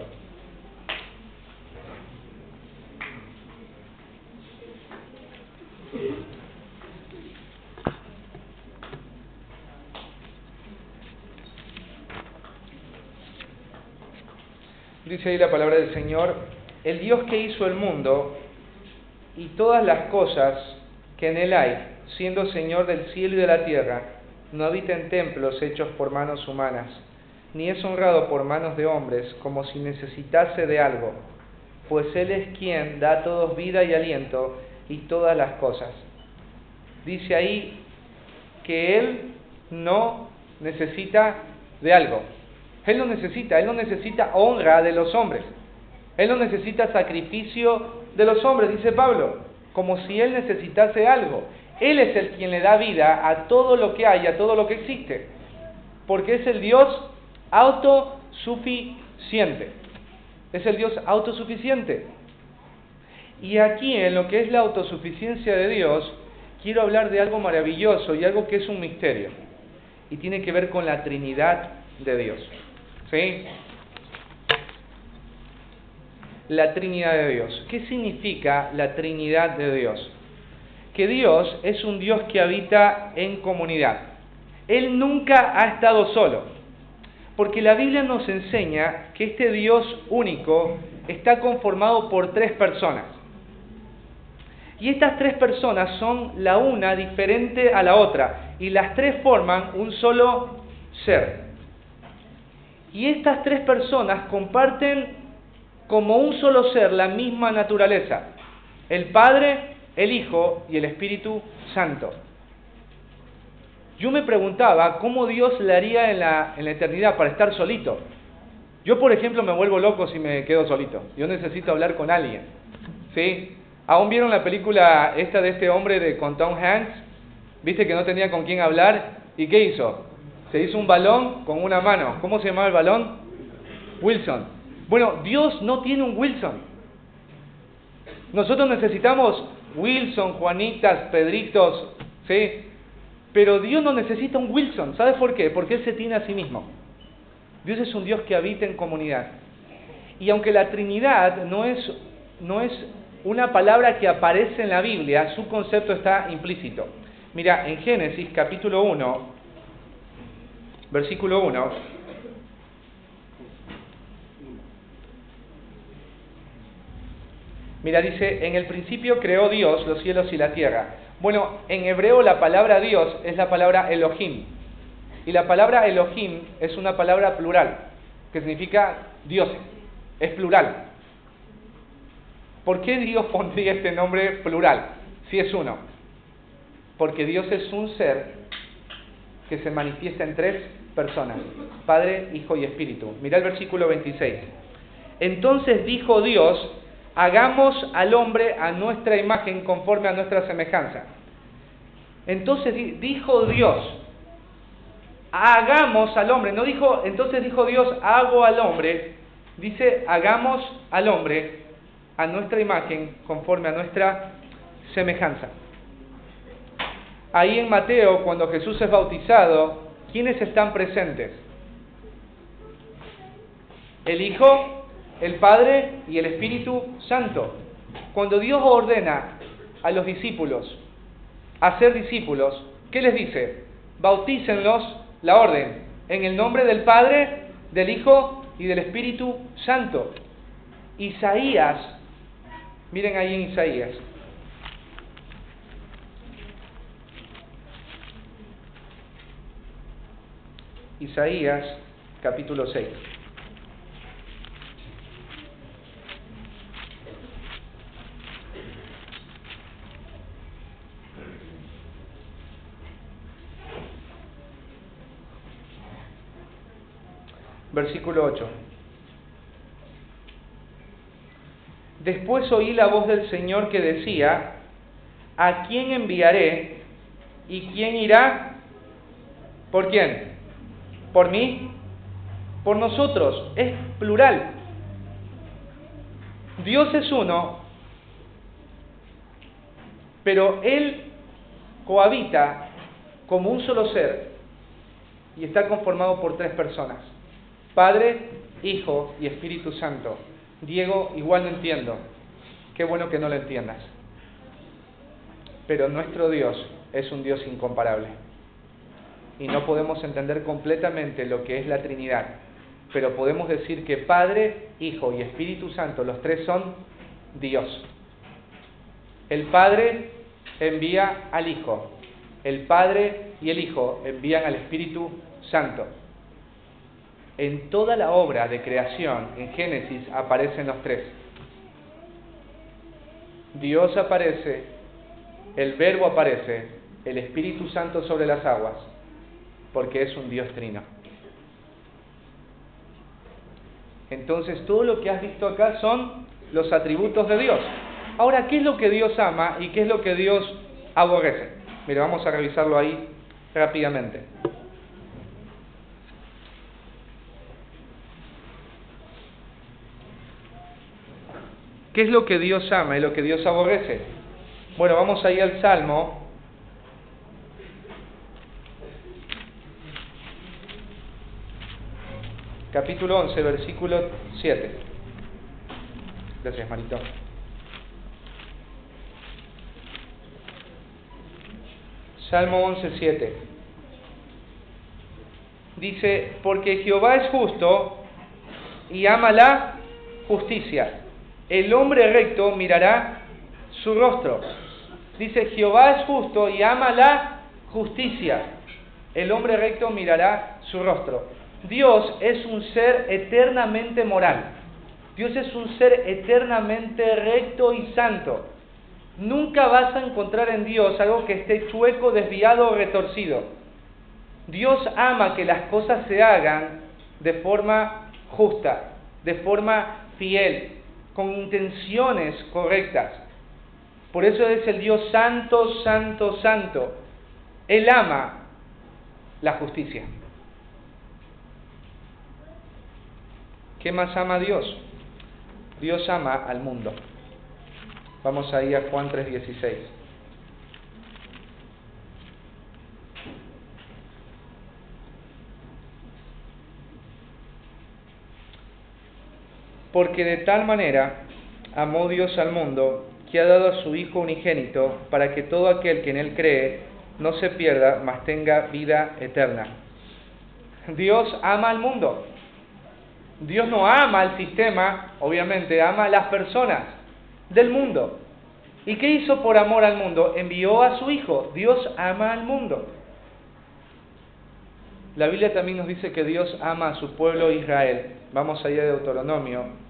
Dice ahí la palabra del Señor: el Dios que hizo el mundo y todas las cosas que en él hay, siendo Señor del cielo y de la tierra, no habita en templos hechos por manos humanas, ni es honrado por manos de hombres como si necesitase de algo, pues Él es quien da a todos vida y aliento y todas las cosas. Dice ahí que Él no necesita de algo. Él no necesita honra de los hombres. Él no necesita sacrificio de los hombres, dice Pablo, como si Él necesitase algo. Él es el quien le da vida a todo lo que hay, a todo lo que existe, porque es el Dios autosuficiente. Es el Dios autosuficiente. Y aquí, en lo que es la autosuficiencia de Dios, quiero hablar de algo maravilloso y algo que es un misterio. Y tiene que ver con la Trinidad de Dios. ¿Sí? La Trinidad de Dios. ¿Qué significa la Trinidad de Dios? Que Dios es un Dios que habita en comunidad. Él nunca ha estado solo. Porque la Biblia nos enseña que este Dios único está conformado por 3 personas. Y estas 3 personas son la una diferente a la otra, y las 3 forman un solo ser. Y estas 3 personas comparten como un solo ser la misma naturaleza: el Padre, el Hijo y el Espíritu Santo. Yo me preguntaba cómo Dios le haría en la eternidad para estar solito. Yo, por ejemplo, me vuelvo loco si me quedo solito. Yo necesito hablar con alguien. ¿Sí? ¿Aún vieron la película esta de este hombre con Tom Hanks? ¿Viste que no tenía con quién hablar? ¿Y qué hizo? Se hizo un balón con una mano. ¿Cómo se llamaba el balón? Wilson. Bueno, Dios no tiene un Wilson. Nosotros necesitamos Wilson, Juanitas, Pedritos, ¿sí? Pero Dios no necesita un Wilson. ¿Sabes por qué? Porque Él se tiene a sí mismo. Dios es un Dios que habita en comunidad. Y aunque la Trinidad no es una palabra que aparece en la Biblia, su concepto está implícito. Mira, en Génesis capítulo 1, versículo 1, mira, dice: en el principio creó Dios los cielos y la tierra. Bueno, en hebreo la palabra Dios es la palabra Elohim. Y la palabra Elohim es una palabra plural, que significa dioses. Es plural. ¿Por qué Dios pondría este nombre plural si es uno? Porque Dios es un ser que se manifiesta en 3 personas: Padre, Hijo y Espíritu. Mira el versículo 26. Entonces dijo Dios: hagamos al hombre a nuestra imagen, conforme a nuestra semejanza. Entonces dijo Dios: hagamos al hombre. No dijo, entonces dijo Dios: hago al hombre. Dice: hagamos al hombre a nuestra imagen, conforme a nuestra semejanza. Ahí en Mateo, cuando Jesús es bautizado, ¿quiénes están presentes? El Hijo, el Padre y el Espíritu Santo. Cuando Dios ordena a los discípulos a ser discípulos, ¿qué les dice? Bautícenlos, la orden, en el nombre del Padre, del Hijo y del Espíritu Santo. Isaías, miren ahí en Isaías. Isaías, capítulo 6. versículo 8. Después oí la voz del Señor que decía: ¿a quién enviaré? ¿Y quién irá? ¿Por quién? ¿Por mí? Por nosotros. Es plural. Dios es uno, pero Él cohabita como un solo ser y está conformado por tres personas: Padre, Hijo y Espíritu Santo. Diego, igual no entiendo. Qué bueno que no lo entiendas. Pero nuestro Dios es un Dios incomparable. Y no podemos entender completamente lo que es la Trinidad. Pero podemos decir que Padre, Hijo y Espíritu Santo, los tres son Dios. El Padre envía al Hijo. El Padre y el Hijo envían al Espíritu Santo. En toda la obra de creación, en Génesis, aparecen los tres. Dios aparece, el Verbo aparece, el Espíritu Santo sobre las aguas, porque es un Dios trino. Entonces, todo lo que has visto acá son los atributos de Dios. Ahora, ¿qué es lo que Dios ama y qué es lo que Dios aborrece? Mira, vamos a revisarlo ahí rápidamente. ¿Qué es lo que Dios ama y lo que Dios aborrece? Bueno, vamos ahí al Salmo. Capítulo 11, versículo 7. Gracias, Marito. Salmo 11, 7. Dice: porque Jehová es justo y ama la justicia. El hombre recto mirará su rostro. Dice: Jehová es justo y ama la justicia. El hombre recto mirará su rostro. Dios es un ser eternamente moral. Dios es un ser eternamente recto y santo. Nunca vas a encontrar en Dios algo que esté chueco, desviado o retorcido. Dios ama que las cosas se hagan de forma justa, de forma fiel, con intenciones correctas. Por eso es el Dios santo, santo, santo. Él ama la justicia. ¿Qué más ama Dios? Dios ama al mundo. Vamos ahí a Juan 3:16. Porque de tal manera amó Dios al mundo, que ha dado a su Hijo unigénito, para que todo aquel que en Él cree no se pierda, mas tenga vida eterna. Dios ama al mundo. Dios no ama al sistema, obviamente, ama a las personas del mundo. ¿Y qué hizo por amor al mundo? Envió a su Hijo. Dios ama al mundo. La Biblia también nos dice que Dios ama a su pueblo Israel. Vamos allá de Deuteronomio.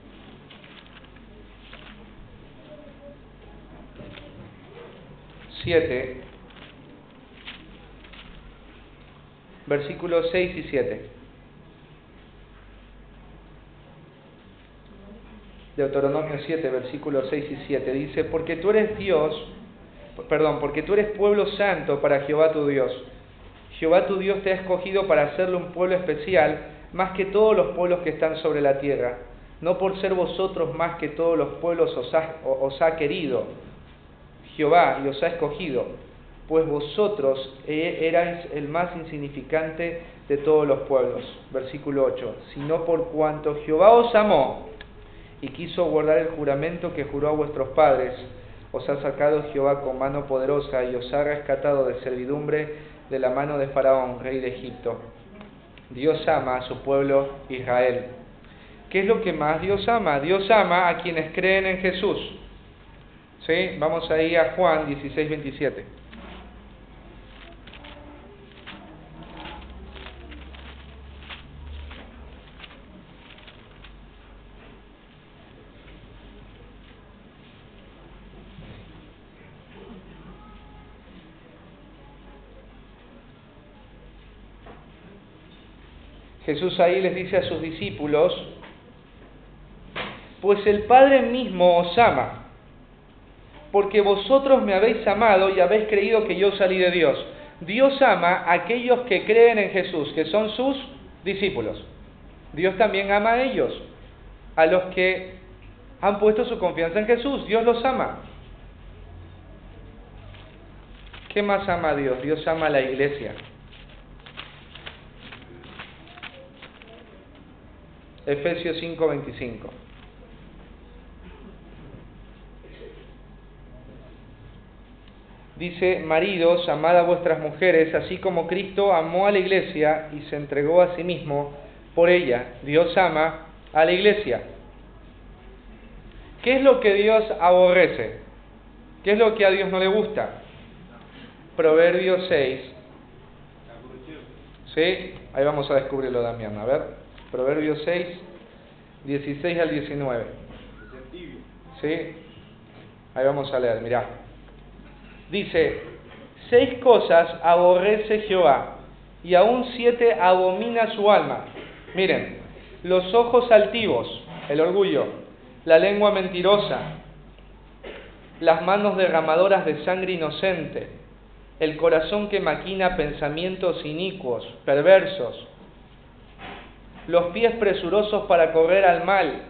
Versículos 6 y 7. Deuteronomio 7, versículos 6 y 7. Dice: porque tú eres pueblo santo para Jehová tu Dios. Jehová tu Dios te ha escogido para hacerle un pueblo especial, más que todos los pueblos que están sobre la tierra. No por ser vosotros más que todos los pueblos os ha querido Jehová y os ha escogido, pues vosotros erais el más insignificante de todos los pueblos. Versículo 8. Sino por cuanto Jehová os amó y quiso guardar el juramento que juró a vuestros padres, os ha sacado Jehová con mano poderosa y os ha rescatado de servidumbre de la mano de Faraón, rey de Egipto. Dios ama a su pueblo Israel. ¿Qué es lo que más Dios ama? Dios ama a quienes creen en Jesús. ¿Sí? Vamos ahí a Juan 16, 27. Jesús ahí les dice a sus discípulos: pues el Padre mismo os ama, porque vosotros me habéis amado y habéis creído que yo salí de Dios. Dios ama a aquellos que creen en Jesús, que son sus discípulos. Dios también ama a ellos, a los que han puesto su confianza en Jesús. Dios los ama. ¿Qué más ama a Dios? Dios ama a la iglesia. Efesios 5:25. Dice: maridos, amad a vuestras mujeres, así como Cristo amó a la iglesia y se entregó a sí mismo por ella. Dios ama a la iglesia. ¿Qué es lo que Dios aborrece? ¿Qué es lo que a Dios no le gusta? Proverbios 6. ¿Sí? Ahí vamos a descubrirlo, Damián. A ver, Proverbios 6, 16 al 19. ¿Sí? Ahí vamos a leer, mirá. Dice: 6 cosas aborrece Jehová, y aún 7 abomina su alma. Miren: los ojos altivos, el orgullo; la lengua mentirosa; las manos derramadoras de sangre inocente; el corazón que maquina pensamientos inicuos, perversos; los pies presurosos para correr al mal;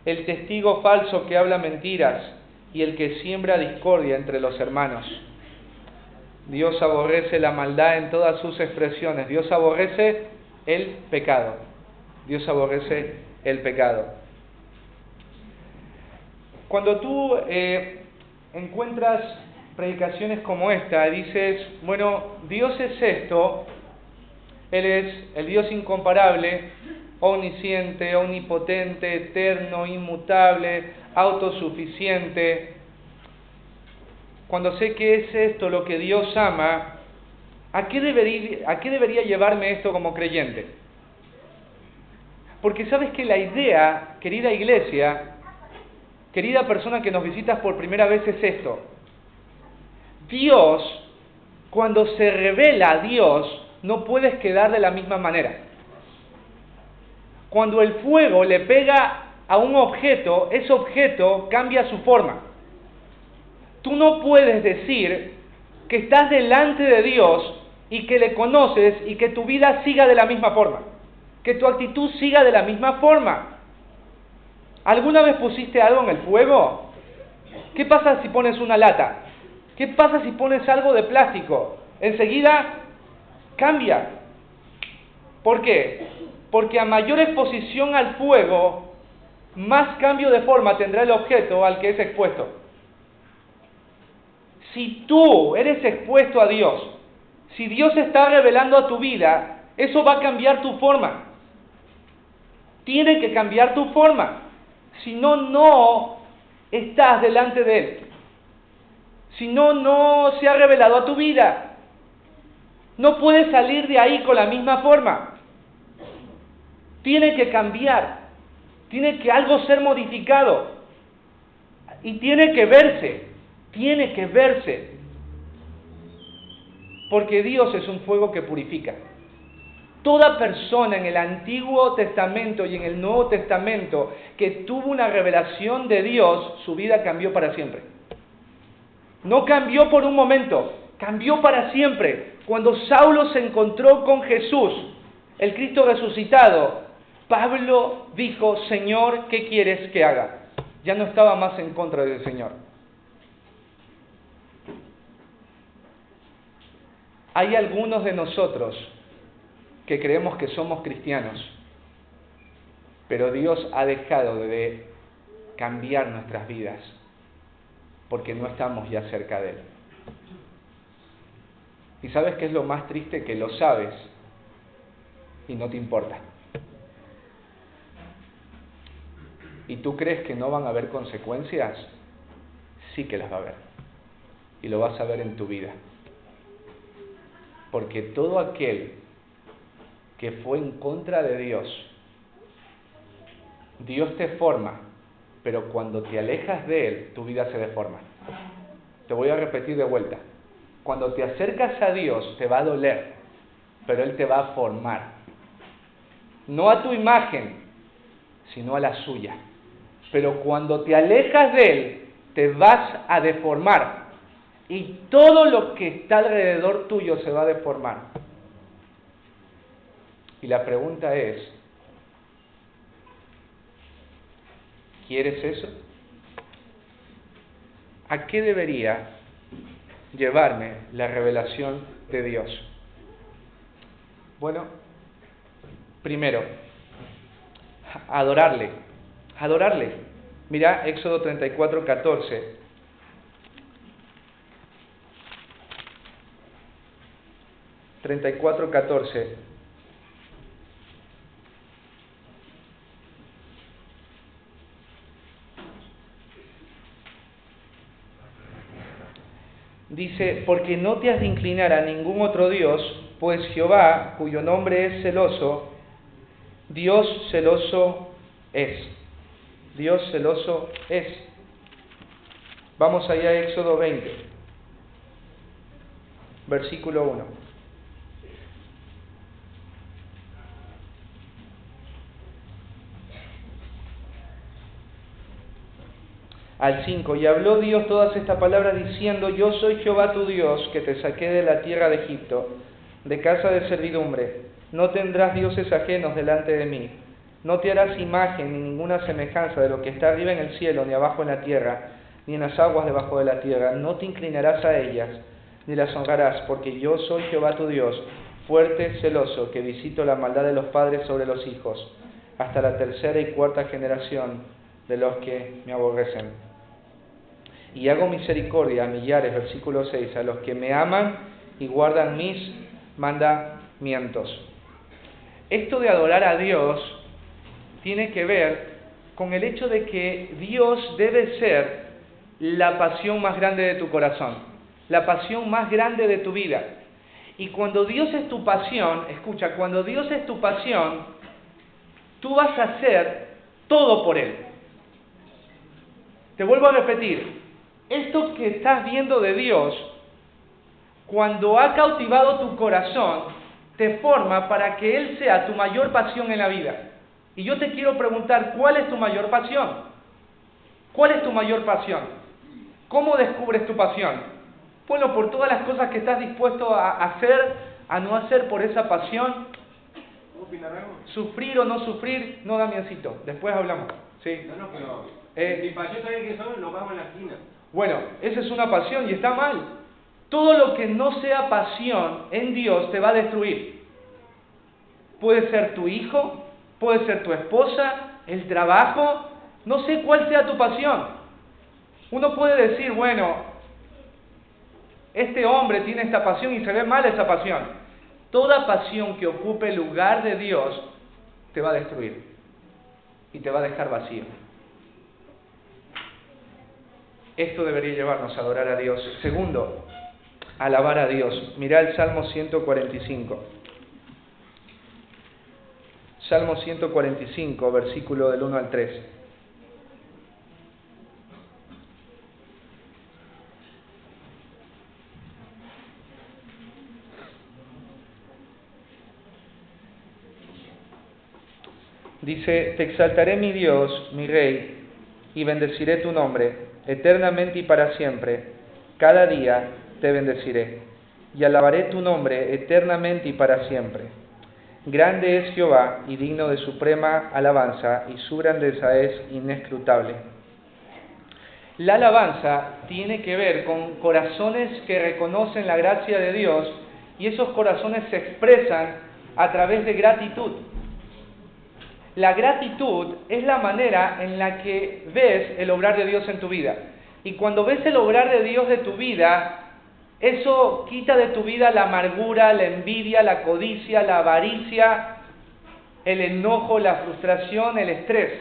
el testigo falso que habla mentiras; y el que siembra discordia entre los hermanos. Dios aborrece la maldad en todas sus expresiones. Dios aborrece el pecado. Dios aborrece el pecado. Cuando tú encuentras predicaciones como esta y dices: bueno, Dios es esto, Él es el Dios incomparable, omnisciente, omnipotente, eterno, inmutable, autosuficiente. Cuando sé que es esto lo que Dios ama, ¿a qué debería llevarme esto como creyente? Porque sabes que la idea, querida iglesia, querida persona que nos visitas por primera vez, es esto: Dios, cuando se revela a Dios, no puedes quedar de la misma manera. Cuando el fuego le pega a un objeto, ese objeto cambia su forma. Tú no puedes decir que estás delante de Dios y que le conoces y que tu vida siga de la misma forma, que tu actitud siga de la misma forma. ¿Alguna vez pusiste algo en el fuego? ¿Qué pasa si pones una lata? ¿Qué pasa si pones algo de plástico? Enseguida cambia. ¿Por qué? Porque a mayor exposición al fuego, más cambio de forma tendrá el objeto al que es expuesto. Si tú eres expuesto a Dios, si Dios se está revelando a tu vida, eso va a cambiar tu forma. Tiene que cambiar tu forma. Si no, no estás delante de Él. Si no, no se ha revelado a tu vida. No puedes salir de ahí con la misma forma. Tiene que cambiar. Tiene que algo ser modificado. Y tiene que verse. Tiene que verse. Porque Dios es un fuego que purifica. Toda persona en el Antiguo Testamento y en el Nuevo Testamento que tuvo una revelación de Dios, su vida cambió para siempre. No cambió por un momento, cambió para siempre. Cuando Saulo se encontró con Jesús, el Cristo resucitado, Pablo dijo: Señor, ¿qué quieres que haga? Ya no estaba más en contra del Señor. Hay algunos de nosotros que creemos que somos cristianos, pero Dios ha dejado de cambiar nuestras vidas porque no estamos ya cerca de Él. ¿Y sabes qué es lo más triste? Que lo sabes y no te importa. ¿Y tú crees que no van a haber consecuencias? Sí que las va a haber. Y lo vas a ver en tu vida. Porque todo aquel que fue en contra de Dios, Dios te forma, pero cuando te alejas de Él, tu vida se deforma. Te voy a repetir de vuelta. Cuando te acercas a Dios, te va a doler, pero Él te va a formar. no a tu imagen, sino a la suya. Pero cuando te alejas de Él, te vas a deformar. Y todo lo que está alrededor tuyo se va a deformar. Y la pregunta es, ¿quieres eso? ¿A qué debería llevarme la revelación de Dios? Bueno, primero, adorarle. Mira Éxodo 34:14. Dice, porque no te has de inclinar a ningún otro Dios, pues Jehová, cuyo nombre es celoso, Dios celoso es. Dios celoso es. Vamos allá a Éxodo 20, versículo 1. Al 5, y habló Dios todas estas palabras diciendo, yo soy Jehová tu Dios, que te saqué de la tierra de Egipto, de casa de servidumbre. No tendrás dioses ajenos delante de mí. No te harás imagen ni ninguna semejanza de lo que está arriba en el cielo, ni abajo en la tierra, ni en las aguas debajo de la tierra. No te inclinarás a ellas, ni las honrarás, porque yo soy Jehová tu Dios, fuerte, celoso, que visito la maldad de los padres sobre los hijos, hasta la tercera y cuarta generación de los que me aborrecen. Y hago misericordia a millares, versículo 6, a los que me aman y guardan mis mandamientos. Esto de adorar a Dios tiene que ver con el hecho de que Dios debe ser la pasión más grande de tu corazón, la pasión más grande de tu vida. Y cuando Dios es tu pasión, escucha, cuando Dios es tu pasión, tú vas a hacer todo por Él. Te vuelvo a repetir, esto que estás viendo de Dios, cuando ha cautivado tu corazón, te forma para que Él sea tu mayor pasión en la vida. Y yo te quiero preguntar, ¿cuál es tu mayor pasión? ¿Cuál es tu mayor pasión? ¿Cómo descubres tu pasión? Bueno, por todas las cosas que estás dispuesto a hacer, a no hacer por esa pasión. ¿Sufrir o no sufrir? No, Damiancito, después hablamos. Sí. No, pero mi pasión también que son los vamos en la esquina. Bueno, esa es una pasión y está mal. Todo lo que no sea pasión en Dios te va a destruir. Puede ser tu hijo, puede ser tu esposa, el trabajo, no sé cuál sea tu pasión. Uno puede decir, bueno, este hombre tiene esta pasión y se ve mal esa pasión. Toda pasión que ocupe el lugar de Dios te va a destruir y te va a dejar vacío. Esto debería llevarnos a adorar a Dios. Segundo, alabar a Dios. Mirá el Salmo 145. Salmo 145, versículo del 1 al 3. Dice, te exaltaré mi Dios, mi Rey, y bendeciré tu nombre, eternamente y para siempre. Cada día te bendeciré, y alabaré tu nombre eternamente y para siempre. Grande es Jehová, y digno de suprema alabanza, y su grandeza es inescrutable. La alabanza tiene que ver con corazones que reconocen la gracia de Dios, y esos corazones se expresan a través de gratitud. La gratitud es la manera en la que ves el obrar de Dios en tu vida. Y cuando ves el obrar de Dios de tu vida, eso quita de tu vida la amargura, la envidia, la codicia, la avaricia, el enojo, la frustración, el estrés.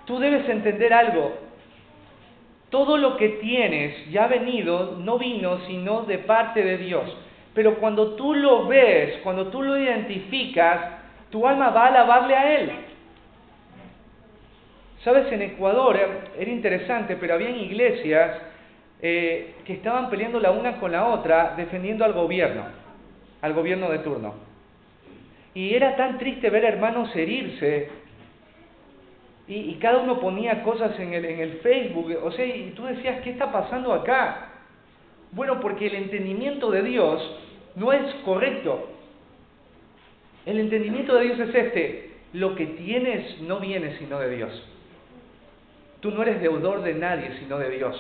Tú debes entender algo. Todo lo que tienes ya venido, no vino sino de parte de Dios. Pero cuando tú lo ves, cuando tú lo identificas, tu alma va a alabarle a Él. Sabes, en Ecuador era interesante, pero habían iglesias que estaban peleando la una con la otra, defendiendo al gobierno de turno. Y era tan triste ver hermanos herirse, y cada uno ponía cosas en el Facebook, o sea, y tú decías, ¿qué está pasando acá? Bueno, porque el entendimiento de Dios no es correcto. El entendimiento de Dios es este: lo que tienes no viene sino de Dios. Tú no eres deudor de nadie sino de Dios.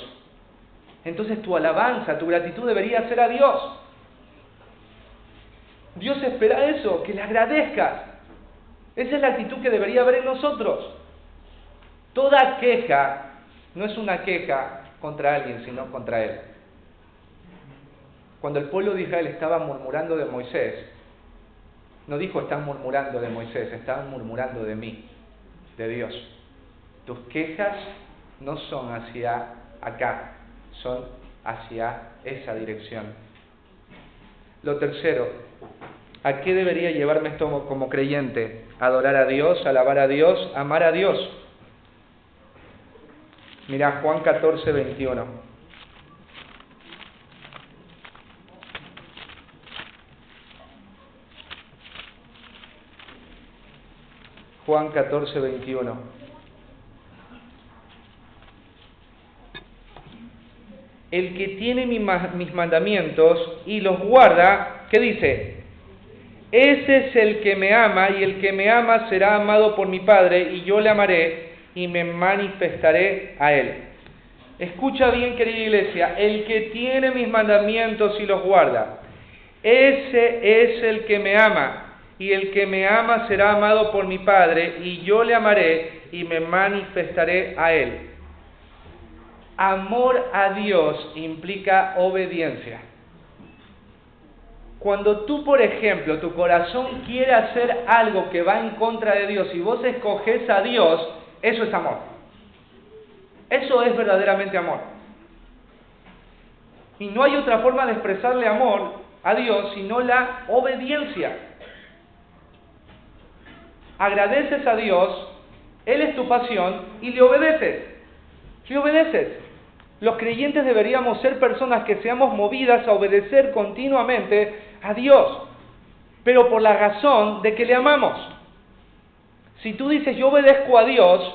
Entonces tu alabanza, tu gratitud debería ser a Dios. Dios espera eso, que le agradezcas. Esa es la actitud que debería haber en nosotros. Toda queja no es una queja contra alguien, sino contra Él. Cuando el pueblo de Israel estaba murmurando de Moisés, no dijo están murmurando de Moisés, estaban murmurando de mí, de Dios. Tus quejas no son hacia acá, son hacia esa dirección. Lo tercero, ¿a qué debería llevarme esto como creyente? Adorar a Dios, alabar a Dios, amar a Dios. Mira, Juan 14, 21. Juan 14, 21. El que tiene mis mandamientos y los guarda, ¿qué dice? Ese es el que me ama, y el que me ama será amado por mi Padre, y yo le amaré y me manifestaré a él. Escucha bien, querida iglesia, el que tiene mis mandamientos y los guarda, ese es el que me ama, y el que me ama será amado por mi Padre, y yo le amaré y me manifestaré a él. Amor a Dios implica obediencia. Cuando tú, por ejemplo, tu corazón quiere hacer algo que va en contra de Dios y vos escoges a Dios, eso es amor. Eso es verdaderamente amor. Y no hay otra forma de expresarle amor a Dios sino la obediencia. Agradeces a Dios, Él es tu pasión y le obedeces. Le obedeces. Los creyentes deberíamos ser personas que seamos movidas a obedecer continuamente a Dios, pero por la razón de que le amamos. Si tú dices yo obedezco a Dios,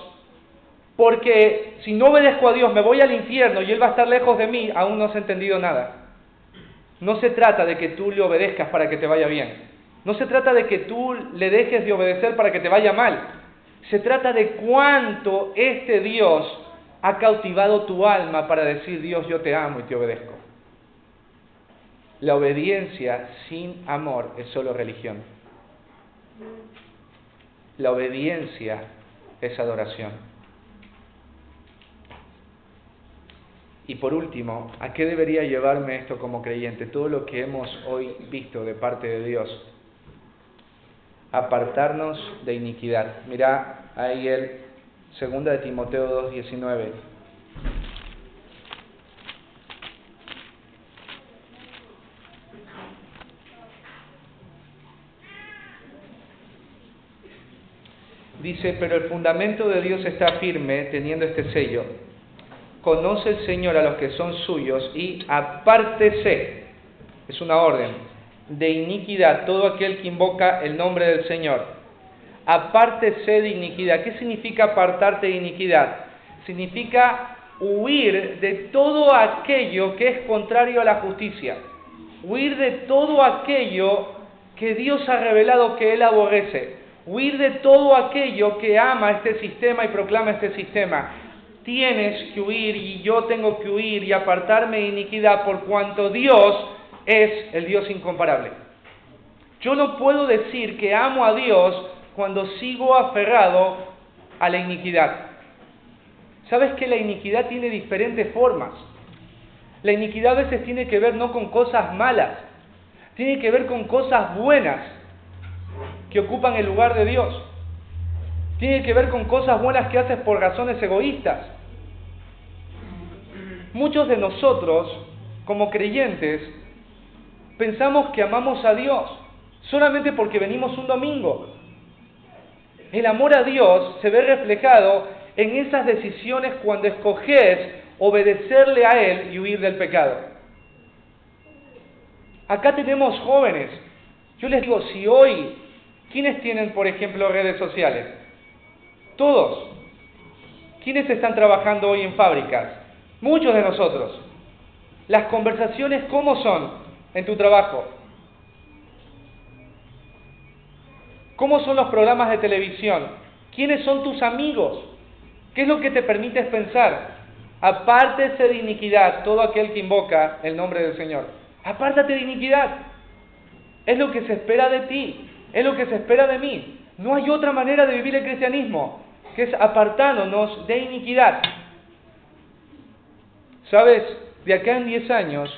porque si no obedezco a Dios me voy al infierno y Él va a estar lejos de mí, aún no has entendido nada. No se trata de que tú le obedezcas para que te vaya bien. No se trata de que tú le dejes de obedecer para que te vaya mal. Se trata de cuánto este Dios ha cautivado tu alma para decir, Dios, yo te amo y te obedezco. La obediencia sin amor es solo religión. La obediencia es adoración. Y por último, ¿a qué debería llevarme esto como creyente? Todo lo que hemos hoy visto de parte de Dios. Apartarnos de iniquidad. Mirá ahí el 2 de Timoteo 2:19. Dice, pero el fundamento de Dios está firme, teniendo este sello. Conoce el Señor a los que son suyos y apártese, es una orden, de iniquidad todo aquel que invoca el nombre del Señor. Apártese de iniquidad. ¿Qué significa apartarte de iniquidad? Significa huir de todo aquello que es contrario a la justicia. Huir de todo aquello que Dios ha revelado que Él aborrece. Huir de todo aquello que ama este sistema y proclama este sistema. Tienes que huir y yo tengo que huir y apartarme de iniquidad por cuanto Dios es el Dios incomparable. Yo no puedo decir que amo a Dios cuando sigo aferrado a la iniquidad. ¿Sabes que la iniquidad tiene diferentes formas? La iniquidad a veces tiene que ver no con cosas malas, tiene que ver con cosas buenas que ocupan el lugar de Dios. Tiene que ver con cosas buenas que haces por razones egoístas. Muchos de nosotros, como creyentes, pensamos que amamos a Dios solamente porque venimos un domingo. El amor a Dios se ve reflejado en esas decisiones cuando escoges obedecerle a Él y huir del pecado. Acá tenemos jóvenes. Yo les digo, si hoy ¿Quiénes tienen, por ejemplo, redes sociales? Todos. ¿Quiénes están trabajando hoy en fábricas? Muchos de nosotros. Las conversaciones, ¿cómo son en tu trabajo? ¿Cómo son los programas de televisión? ¿Quiénes son tus amigos? ¿Qué es lo que te permites pensar? Apártese de iniquidad todo aquel que invoca el nombre del Señor. Apártate de iniquidad. Es lo que se espera de ti. Es lo que se espera de mí. No hay otra manera de vivir el cristianismo que es apartándonos de iniquidad. ¿Sabes? De acá en 10 años,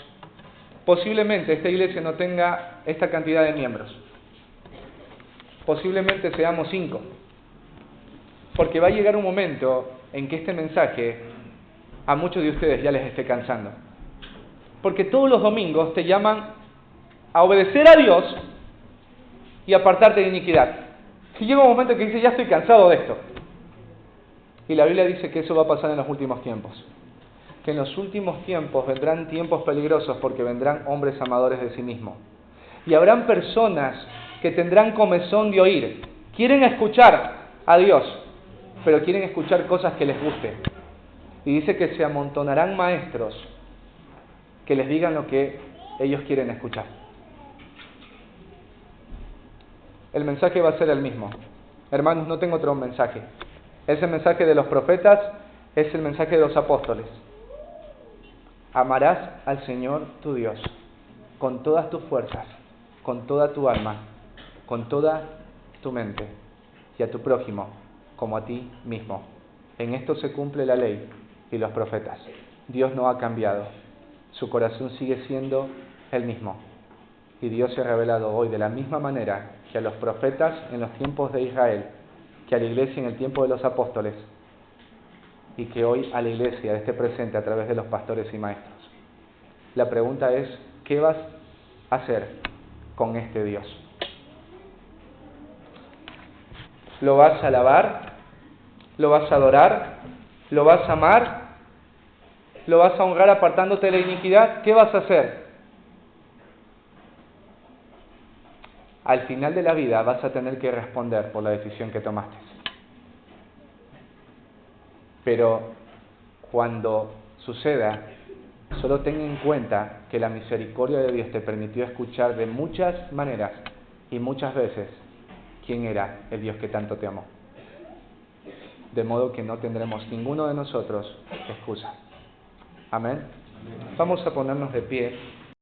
posiblemente esta iglesia no tenga esta cantidad de miembros. Posiblemente seamos 5. Porque va a llegar un momento en que este mensaje a muchos de ustedes ya les esté cansando. Porque todos los domingos te llaman a obedecer a Dios y apartarte de iniquidad. Y llega un momento que dice, ya estoy cansado de esto. Y la Biblia dice que eso va a pasar en los últimos tiempos. Que en los últimos tiempos vendrán tiempos peligrosos porque vendrán hombres amadores de sí mismos. Y habrán personas que tendrán comezón de oír. Quieren escuchar a Dios, pero quieren escuchar cosas que les guste. Y dice que se amontonarán maestros que les digan lo que ellos quieren escuchar. El mensaje va a ser el mismo. Hermanos, no tengo otro mensaje. Es el mensaje de los profetas, es el mensaje de los apóstoles. Amarás al Señor tu Dios con todas tus fuerzas, con toda tu alma, con toda tu mente, y a tu prójimo como a ti mismo. En esto se cumple la ley y los profetas. Dios no ha cambiado. Su corazón sigue siendo el mismo. Y Dios se ha revelado hoy de la misma manera que a los profetas en los tiempos de Israel, que a la iglesia en el tiempo de los apóstoles, y que hoy a la iglesia de este presente a través de los pastores y maestros. La pregunta es, ¿qué vas a hacer con este Dios? ¿Lo vas a alabar? ¿Lo vas a adorar? ¿Lo vas a amar? ¿Lo vas a honrar apartándote de la iniquidad? ¿Qué vas a hacer? Al final de la vida vas a tener que responder por la decisión que tomaste. Pero cuando suceda, solo ten en cuenta que la misericordia de Dios te permitió escuchar de muchas maneras y muchas veces quién era el Dios que tanto te amó. De modo que no tendremos ninguno de nosotros excusa. Amén. Vamos a ponernos de pie.